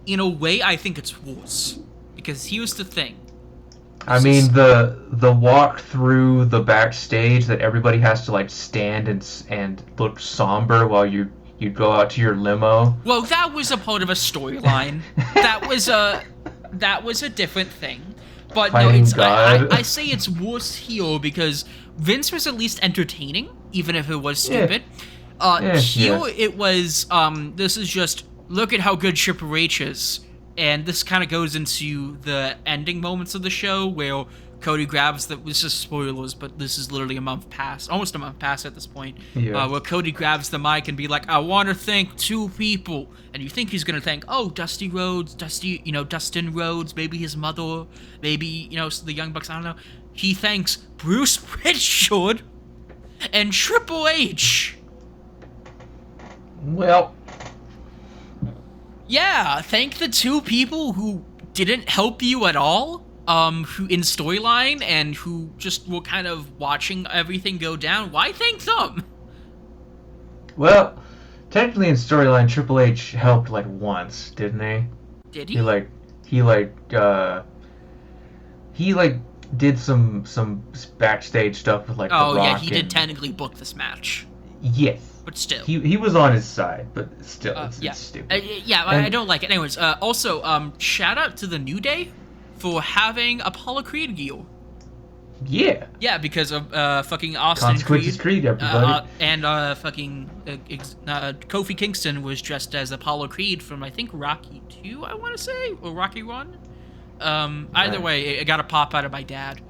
In a way, I think it's worse. Because here's the thing. I mean, the walk through the backstage that everybody has to like stand and look somber while you go out to your limo. Well, that was a part of a storyline. that was a different thing. But Fighting no, it's God. I say it's worse here because Vince was at least entertaining, even if it was stupid. It was this is just look at how good Triple H is. And this kind of goes into the ending moments of the show where Cody grabs this is spoilers, but this is literally almost a month past at this point, where Cody grabs the mic and be like, "I want to thank two people." And you think he's going to thank, Dustin Rhodes, maybe his mother, maybe, the Young Bucks, I don't know. He thanks Bruce Prichard and Triple H. Well... Yeah, thank the two people who didn't help you at all, who in storyline and who just were kind of watching everything go down. Why thank them? Well, technically in storyline, Triple H helped like once, didn't he? Did he? He did some backstage stuff with like The Rock. Oh yeah, he did technically book this match. Yes. But still. He was on his side, but still, it's stupid. I don't like it. Anyways, also, shout out to the New Day for having Apollo Creed gear. Yeah. Yeah, because of fucking Austin Consequences Creed, everybody. And Kofi Kingston was dressed as Apollo Creed from, I think, Rocky 2, I want to say, or Rocky 1. Either way, it got a pop out of my dad,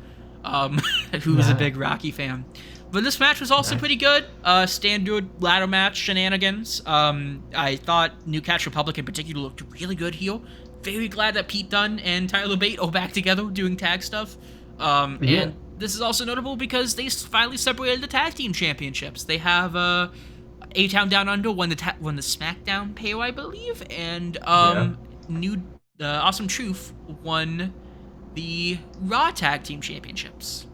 who was a big Rocky fan. But this match was also pretty good. Standard ladder match shenanigans. I thought New Catch Republic in particular looked really good here. Very glad that Pete Dunne and Tyler Bate are back together doing tag stuff. And this is also notable because they finally separated the tag team championships. They have A-Town Down Under won the SmackDown pay, I believe, and Awesome Truth won the Raw tag team championships.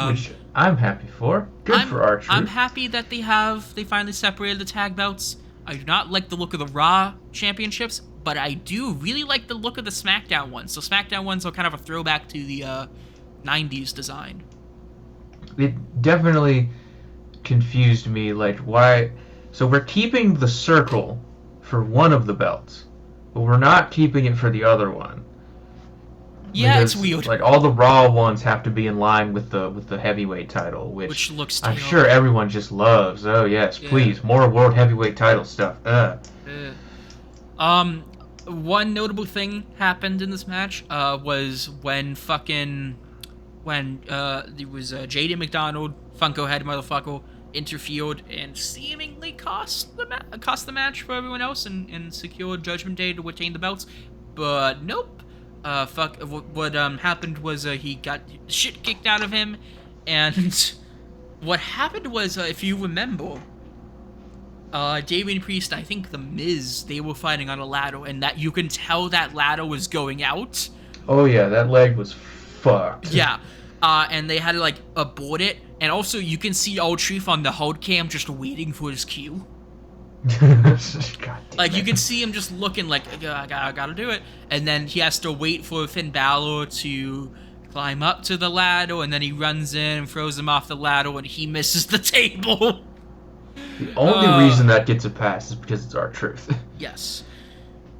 Which I'm happy for. Good for R-Truth. I'm happy that they finally separated the tag belts. I do not like the look of the Raw championships, but I do really like the look of the SmackDown ones. So SmackDown ones are kind of a throwback to the 90s design. It definitely confused me, like, why... So we're keeping the circle for one of the belts, but we're not keeping it for the other one. Yeah, because, it's weird. Like, all the Raw ones have to be in line with the heavyweight title, which looks I'm sure everyone just loves. Oh yes, please, more World Heavyweight title stuff. One notable thing happened in this match was when it was JD McDonald, Funko Head motherfucker, interfered and seemingly cost the match for everyone else and secured Judgment Day to retain the belts, but nope. What happened was he got shit kicked out of him, and what happened was, if you remember, Damian Priest, I think The Miz, they were fighting on a ladder, and that you can tell that ladder was going out. Oh yeah, that leg was fucked. Yeah, and they had to like abort it, and also you can see R-Truth on the hold cam just waiting for his cue. Like, you can see him just looking like, I gotta do it. And then he has to wait for Finn Balor to climb up to the ladder, and then he runs in and throws him off the ladder, and he misses the table. The only reason that gets a pass is because it's R-Truth. Yes.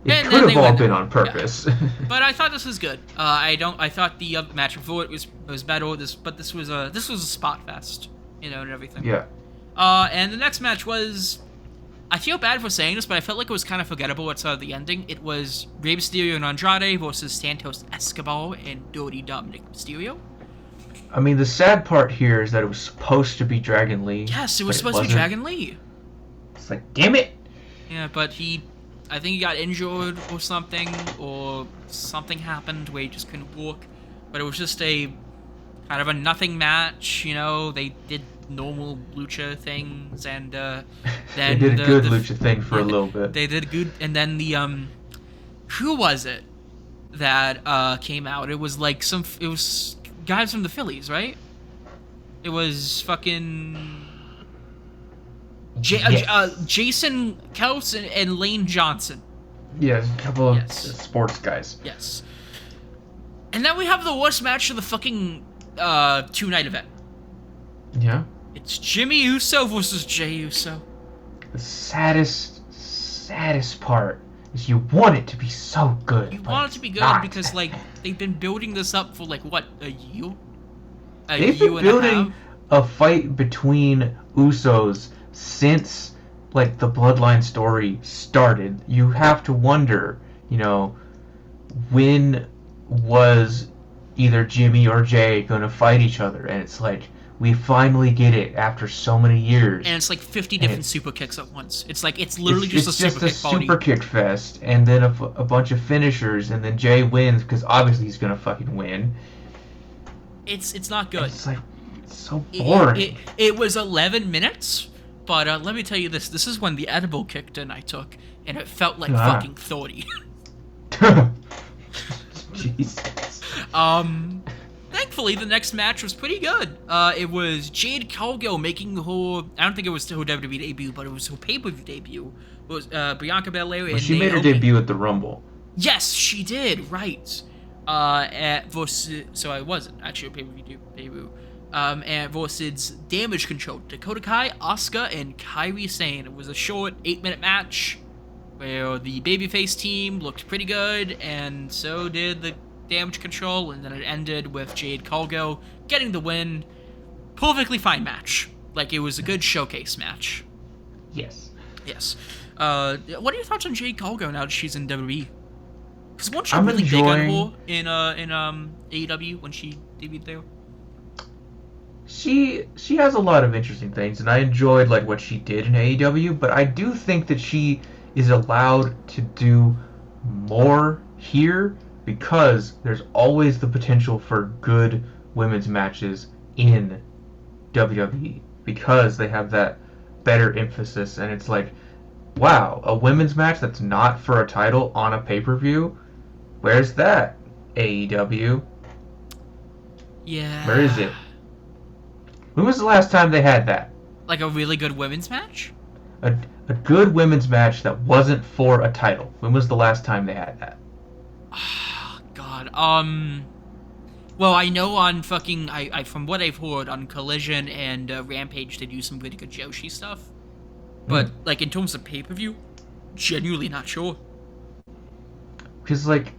It And could then have they all win. been on Yeah. purpose. But I thought this was good. I thought the match before it was better. This was a spot fest, and everything. Yeah. And the next match was, I feel bad for saying this, but I felt like it was kind of forgettable at the ending. It was Rey Mysterio and Andrade versus Santos Escobar and Dirty Dominic Mysterio. I mean, the sad part here is that it was supposed to be Dragon Lee. Yes, it was supposed to be Dragon Lee. It's like, damn it! Yeah, but I think he got injured or something happened where he just couldn't walk. But it was just a kind of a nothing match, They did normal lucha things, and then they did a good lucha thing for a little bit. They did good, and then the who was it that came out? It was like it was guys from the Phillies, right? It was fucking Jason Kels and Lane Johnson. Yes, a couple of sports guys. Yes. And then we have the worst match of the fucking 2-night event. Yeah. It's Jimmy Uso versus Jey Uso. The saddest part is you want it to be so good. You want it to be good not. because, like, they've been building this up for, like, what, a year? They've been building a fight between Usos since, like, the Bloodline story started. You have to wonder, when was either Jimmy or Jay going to fight each other? And it's like, we finally get it after so many years. And it's like 50 different super kicks at once. It's like, it's literally just a super kick party. Super kick fest, and then a bunch of finishers, and then Jay wins, because obviously he's going to fucking win. It's not good. It's like, it's so boring. It was 11 minutes, but let me tell you this. This is when the edible kicked in I took, and it felt like fucking 30. Jesus. Thankfully, the next match was pretty good. It was Jade Cargill making her, I don't think it was her WWE debut, but it was her pay-per-view debut. It was Bianca Belair and she made her debut at the Rumble. Yes, she did, right. So I wasn't actually a pay-per-view debut. And versus Damage Control, Dakota Kai, Asuka, and Kairi Sane. It was a short 8-minute match where the babyface team looked pretty good, and so did the Damage Control, and then it ended with Jade Cargill getting the win. Perfectly fine match. Like, it was a good showcase match. Yes. Yes. What are your thoughts on Jade Cargill now that she's in WWE? Because weren't she I'm really big on enjoying... her in AEW when she debuted there? She has a lot of interesting things, and I enjoyed like what she did in AEW, but I do think that she is allowed to do more here because there's always the potential for good women's matches in WWE because they have that better emphasis, and it's like, wow, a women's match that's not for a title on a pay-per-view? Where's that, AEW? Yeah. Where is it? When was the last time they had that? Like a really good women's match? A good women's match that wasn't for a title. When was the last time they had that? Oh, God. Well, I know on fucking... I from what I've heard, on Collision and Rampage, they do some really good Joshi stuff. But, like, in terms of pay-per-view, genuinely not sure. Because, like,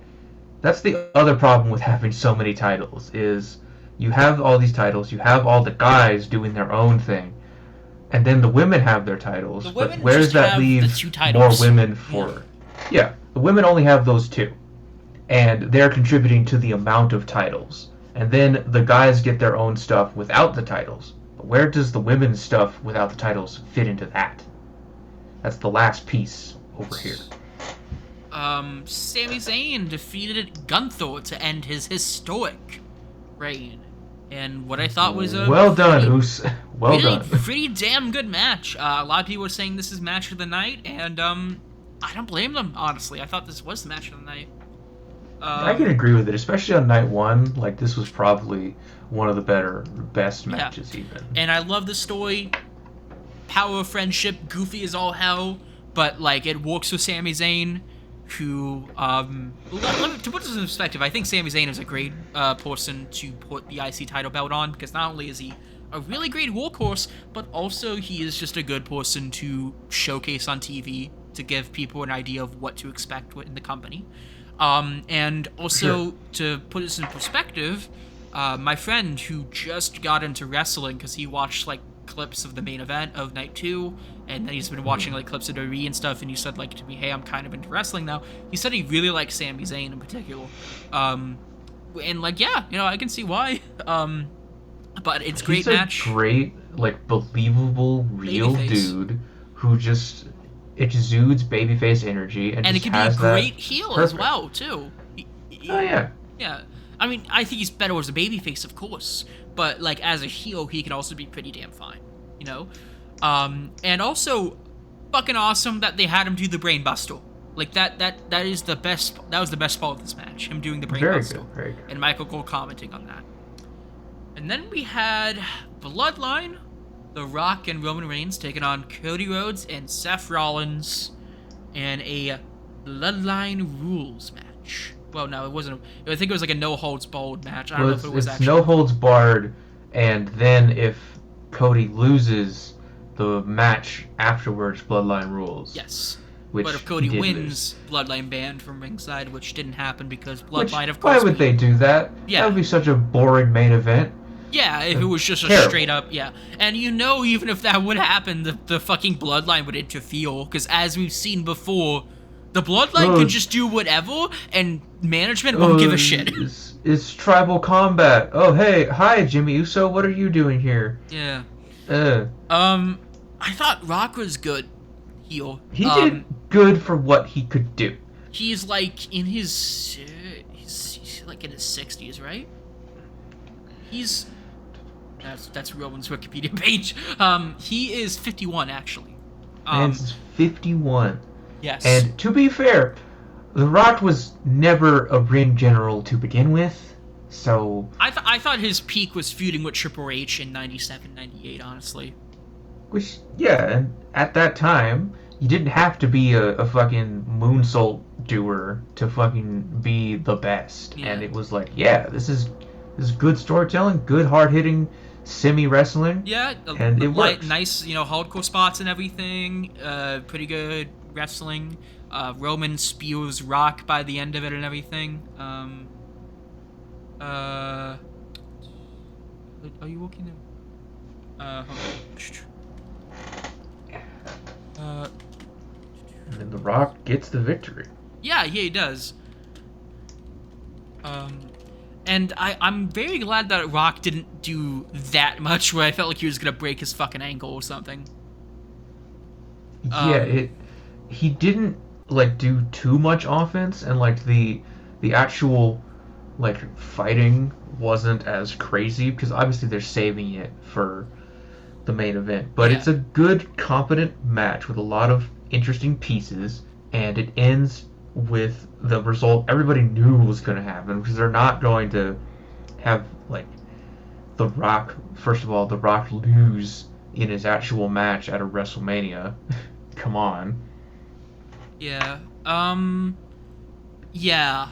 that's the other problem with having so many titles, is you have all these titles, you have all the guys doing their own thing, and then the women have their titles, but where does that leave more women for? Yeah, the women only have those two, and they're contributing to the amount of titles, and then the guys get their own stuff without the titles, but where does the women's stuff without the titles fit into that? That's the last piece over here. Sami Zayn defeated Gunther to end his historic reign. And what I thought was a well done, well done. Pretty damn good match. A lot of people were saying this is match of the night, and I don't blame them, honestly. I thought this was the match of the night. I can agree with it, especially on night one. Like, this was probably one of the best matches, even. And I love the story. Power of friendship, goofy as all hell, but like it works with Sami Zayn, who to put this in perspective, I think Sami Zayn is a great person to put the IC title belt on, because not only is he a really great workhorse, but also he is just a good person to showcase on TV to give people an idea of what to expect in the company. And also, to put this in perspective, my friend who just got into wrestling because he watched, like, clips of the main event of Night 2, and then he's been watching, like, clips of WWE and stuff, and he said, like, to me, hey, I'm kind of into wrestling now. He said he really likes Sami Zayn in particular. And, like, yeah, you know, I can see why. But it's a great match. He's a great, like, believable, real Babyface. dude who just exudes babyface energy, and And it just can be has a that great heel as perfect. well, too. Oh, yeah. Yeah. I mean, I think he's better as a babyface, of course, but, like, as a heel, he can also be pretty damn fine, you know? And also, fucking awesome that they had him do the brain buster. Like, that was the best part of this match, him doing the brain buster. Very good. And Michael Cole commenting on that. And then we had Bloodline, The Rock and Roman Reigns taking on Cody Rhodes and Seth Rollins in a Bloodline Rules match. Well, no, it wasn't. I think it was like a no-holds-barred match. I don't know if it was it's actually. no holds barred, and then if Cody loses the match afterwards, Bloodline rules. Yes. Which But if Cody he did wins, lose. Bloodline banned from ringside, which didn't happen because Bloodline, Which, of course. why would they do that? Yeah. That would be such a boring main event. Yeah, if it was just a Terrible. straight up, yeah. And you know, even if that would happen, the fucking Bloodline would interfere, because as we've seen before, the Bloodline could just do whatever, and management won't give a shit. It's tribal combat. Oh, hey, hi, Jimmy Uso, what are you doing here? Yeah. I I thought Rock was good heel. He did good for what he could do. He's like in his, he's like in his 60s, right? That's Roman's Wikipedia page. He is 51 actually. Man's 51. Yes. And to be fair, The Rock was never a ring general to begin with, so... I thought his peak was feuding with Triple H in 97, 98, honestly. Which, yeah, and at that time, you didn't have to be a fucking moonsault doer to fucking be the best. Yeah. And it was like, yeah, this is good storytelling, good hard-hitting semi-wrestling. Yeah, and it works. Nice, you know, hardcore spots and everything. Pretty good wrestling. Roman spews Rock by the end of it and everything. Are you walking there? Hold on. And then The Rock gets the victory. Yeah, he does. And I'm very glad that Rock didn't do that much where I felt like he was gonna break his fucking ankle or something. He didn't like do too much offense, and like the actual like fighting wasn't as crazy because obviously they're saving it for the main event. But Yeah. it's a good, competent match with a lot of interesting pieces, and it ends with the result everybody knew was going to happen, because they're not going to have like The Rock. First of all, The Rock lose in his actual match at a WrestleMania. Come on. Yeah. Yeah.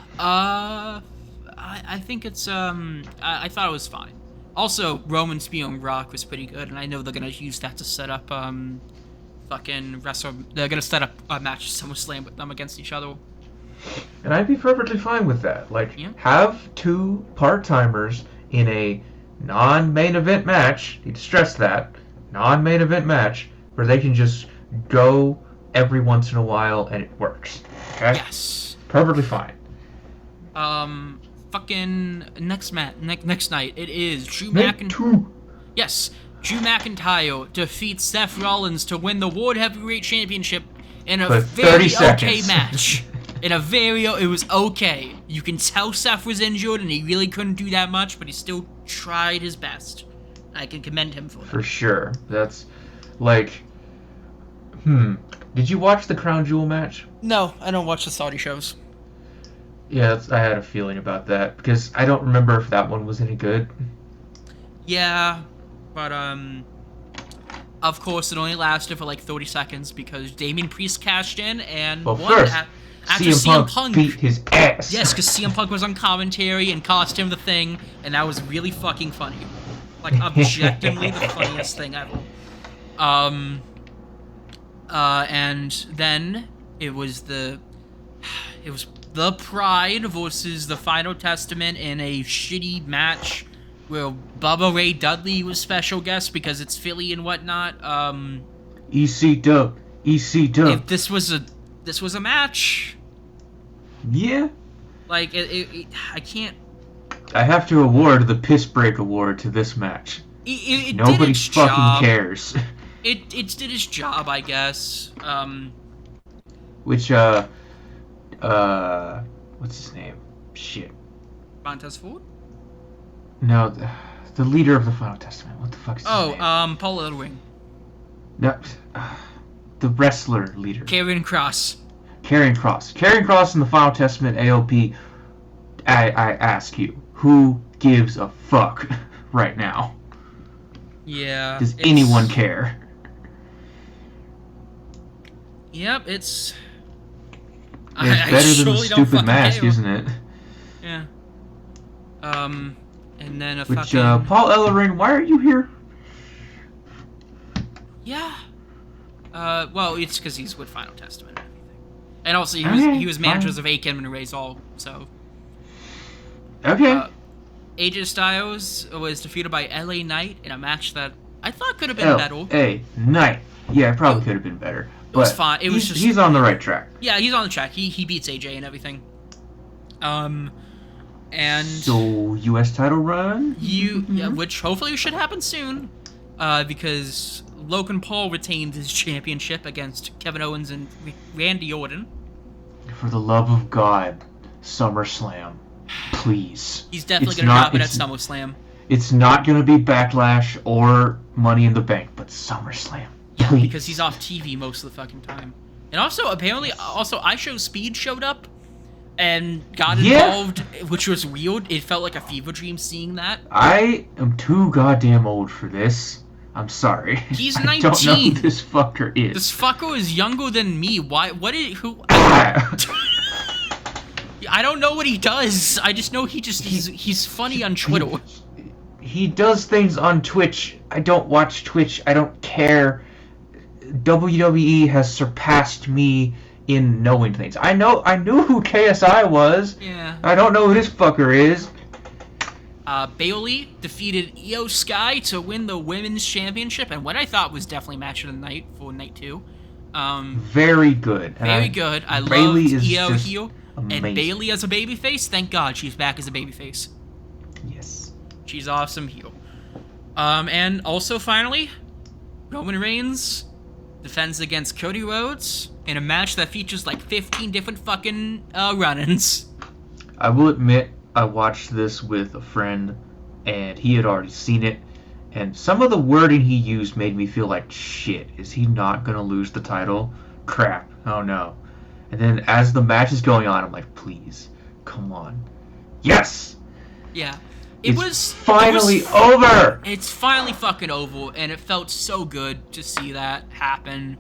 I think it's I thought it was fine. Also, Roman spewing Rock was pretty good, and I know they're gonna use that to set up they're gonna set up a match SummerSlam with them against each other. And I'd be perfectly fine with that. Like, Yeah. have two part-timers in a non-main event match, need to stress that, non-main event match, where they can just go every once in a while and it works. Okay? Yes. Perfectly fine. Fucking next night, it is Drew Night McIntyre. 2. Yes, Drew McIntyre defeats Seth Rollins to win the World Heavyweight Championship in a For very 30 okay seconds. match. It was okay. You can tell Seth was injured and he really couldn't do that much, but he still tried his best. I can commend him for that. For sure. That's, like... Did you watch the Crown Jewel match? No, I don't watch the Saudi shows. Yeah, I had a feeling about that, because I don't remember if that one was any good. Yeah, but of course it only lasted for like 30 seconds because Damian Priest cashed in and Well, won first, after CM Punk beat his ass. Yes, because CM Punk was on commentary and cost him the thing, and that was really fucking funny. Like, objectively the funniest thing ever. And then it was the Pride versus the Final Testament in a shitty match where Bubba Ray Dudley was special guest because it's Philly and whatnot. EC Dub. If this was a match. Yeah. Like I can't. I have to award the Piss Break Award to this match. It Nobody did its fucking job. cares. It did its job, I guess. Which what's his name? Shit. Montez Ford? No, the leader of the Final Testament. What the fuck is his name? Paul Ellering. No, the wrestler leader. Karrion Kross. Karrion Kross in the Final Testament AOP. I ask you, who gives a fuck right now? Yeah. Does anyone care? Yep, it's better than the stupid mask, isn't it? Yeah. And then Which, Paul Ellering, why are you here? Yeah. Well, it's because he's with Final Testament and everything. And also, he was managers of Akin and Razor, so... Okay. AJ Styles was defeated by LA Knight in a match that I thought could have been better. LA Knight. Yeah, it probably could have been better. It was fine. It was he's on the right track. Yeah, he's on the track. He beats AJ and everything. And so US title run? Yeah, which hopefully should happen soon. Because Logan Paul retained his championship against Kevin Owens and Randy Orton. For the love of God, SummerSlam. Please. He's definitely going to drop it at SummerSlam. It's not going to be Backlash or Money in the Bank, but SummerSlam. Yeah, please. Because he's off TV most of the fucking time. And also, apparently, iShowSpeed showed up and got involved, which was weird. It felt like a fever dream seeing that. I am too goddamn old for this. I'm sorry. He's 19. I don't know who this fucker is. This fucker is younger than me. Why? I don't know what he does. I just know he's funny on Twitter. He does things on Twitch. I don't watch Twitch. I don't care. WWE has surpassed me in knowing things. I knew who KSI was. Yeah. I don't know who this fucker is. Bayley defeated Io Sky to win the women's championship, and what I thought was definitely match of the night for night 2. Very good. Very good. I loved Io heel. Amazing. And Bayley as a babyface, thank God she's back as a babyface. Yes. She's awesome heel. And also finally, Roman Reigns defends against Cody Rhodes in a match that features like 15 different fucking run-ins. I will admit, I watched this with a friend, and he had already seen it, and some of the wording he used made me feel like, shit, is he not gonna lose the title? Crap, oh no. And then as the match is going on, I'm like, please, come on. Yes! Yeah. It's finally over! It's finally fucking over, and it felt so good to see that happen.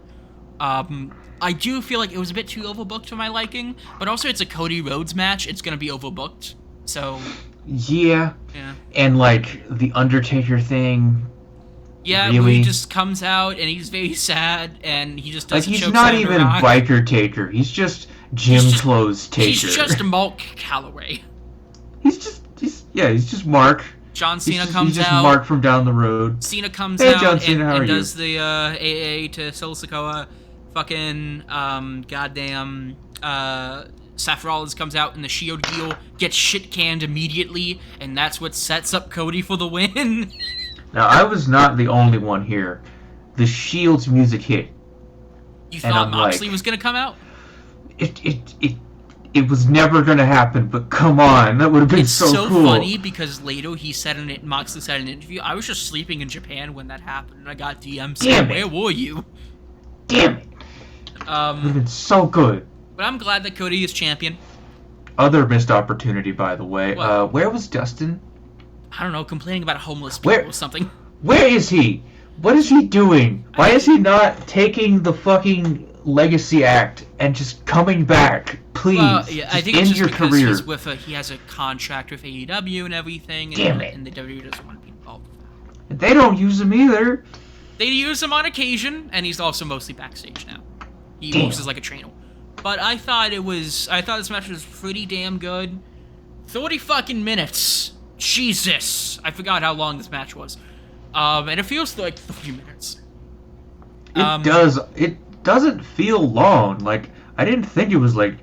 I do feel like it was a bit too overbooked for my liking, but also it's a Cody Rhodes match. It's gonna be overbooked, so... Yeah. And, like, the Undertaker thing... Yeah, really? Where he just comes out and he's very sad and he just doesn't he's not even Biker Taker. He's just Clothes Taker. He's just Mark Calloway. He's just Mark. John Cena comes out. He's just Mark from down the road. Cena comes out John Cena, and does the AA to Solo Sikoa. Fucking goddamn Seth Rollins comes out in the Shield gear, gets shit canned immediately, and that's what sets up Cody for the win. Now, I was not the only one here. The Shield's music hit. You thought Moxley was gonna come out? It was never gonna happen, but come on, that would have been so cool. It's so funny because later Moxley said in an interview, I was just sleeping in Japan when that happened, and I got DMs saying, where were you? Damn it. It would have been so good. But I'm glad that Cody is champion. Other missed opportunity, by the way. Where was Dustin? I don't know, complaining about homeless people or something. Where is he? What is he doing? Why is he not taking the fucking Legacy Act and just coming back? Please, I think it's just because he has a contract with AEW and everything, and the WWE doesn't want to be involved with that. They don't use him either. They use him on occasion, and he's also mostly backstage now. He Damn. moves as like a trainer. But I thought this match was pretty damn good. 30 fucking minutes. Jesus. I forgot how long this match was. And it feels like 30 minutes. It doesn't feel long. Like, I didn't think it was, like,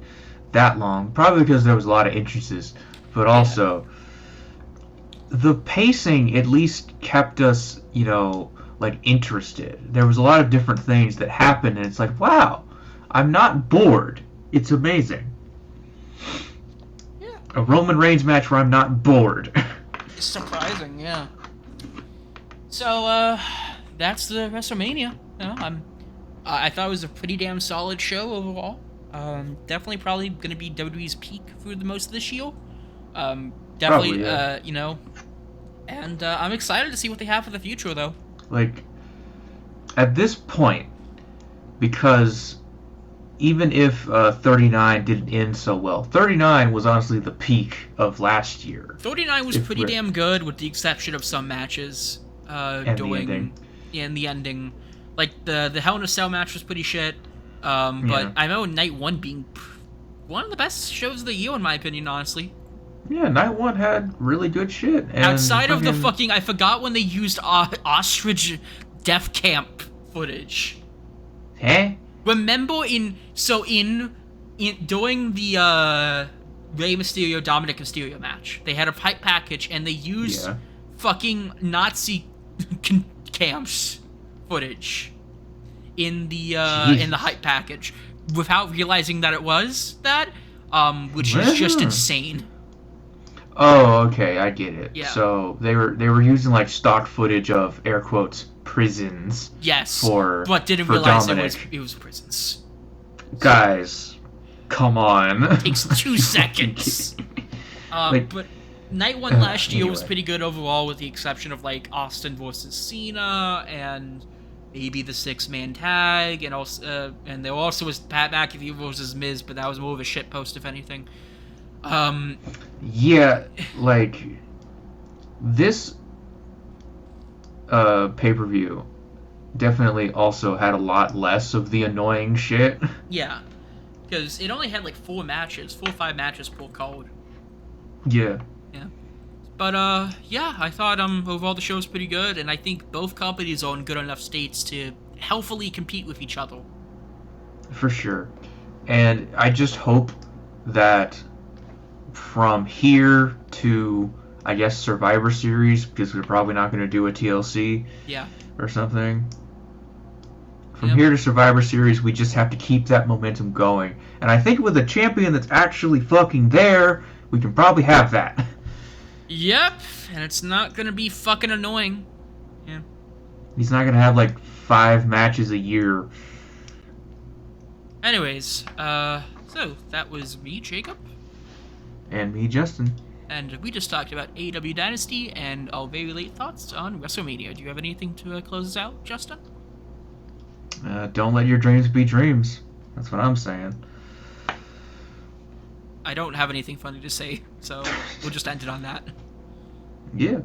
that long. Probably because there was a lot of entrances. But also, the pacing at least kept us, you know, like, interested. There was a lot of different things that happened, and it's like, wow, I'm not bored. It's amazing. Yeah. A Roman Reigns match where I'm not bored. It's surprising, yeah. So, that's the WrestleMania. You know, I thought it was a pretty damn solid show overall. Definitely probably going to be WWE's peak for the most of this year. Definitely, Probably, yeah. you know, and I'm excited to see what they have for the future, though. Like, at this point, because even if 39 didn't end so well, 39 was honestly the peak of last year. 39 was pretty damn good, with the exception of some matches. And the ending. Yeah, and the ending. Like, the Hell in a Cell match was pretty shit. But I know Night 1 being one of the best shows of the year, in my opinion, honestly. Yeah, Night 1 had really good shit. And outside of the fucking... I forgot when they used Ostrich Death Camp footage. Huh? Remember during the Rey Mysterio Dominic Mysterio match, they had a hype package and they used fucking Nazi camps footage in the hype package without realizing that it was that, which is just insane. Oh, okay, I get it. Yeah. So they were using like stock footage of air quotes prisons. Yes. But didn't for realize Dominic. it was prisons. Guys, come on. It takes 2 seconds. But Night 1 last year was pretty good overall, with the exception of like Austin versus Cena and maybe the 6-man tag, and also and there also was Pat McAfee versus Miz, but that was more of a shit post, if anything. Yeah, like this pay-per-view definitely also had a lot less of the annoying shit. Yeah, because it only had like 4 or 5 matches per card. Yeah. Yeah. But yeah, I thought overall the show was pretty good, and I think both companies are in good enough states to healthily compete with each other. For sure. And I just hope that from here to, I guess, Survivor Series, because we're probably not going to do a TLC or something. From here to Survivor Series, we just have to keep that momentum going. And I think with a champion that's actually fucking there, we can probably have that. Yep, and it's not going to be fucking annoying. Yeah. He's not going to have, like, 5 matches a year. Anyways, so that was me, Jacob. And me, Justin. And we just talked about AEW Dynasty and our very late thoughts on WrestleMania. Do you have anything to close us out, Justin? Don't let your dreams be dreams. That's what I'm saying. I don't have anything funny to say, so we'll just end it on that. Yeah.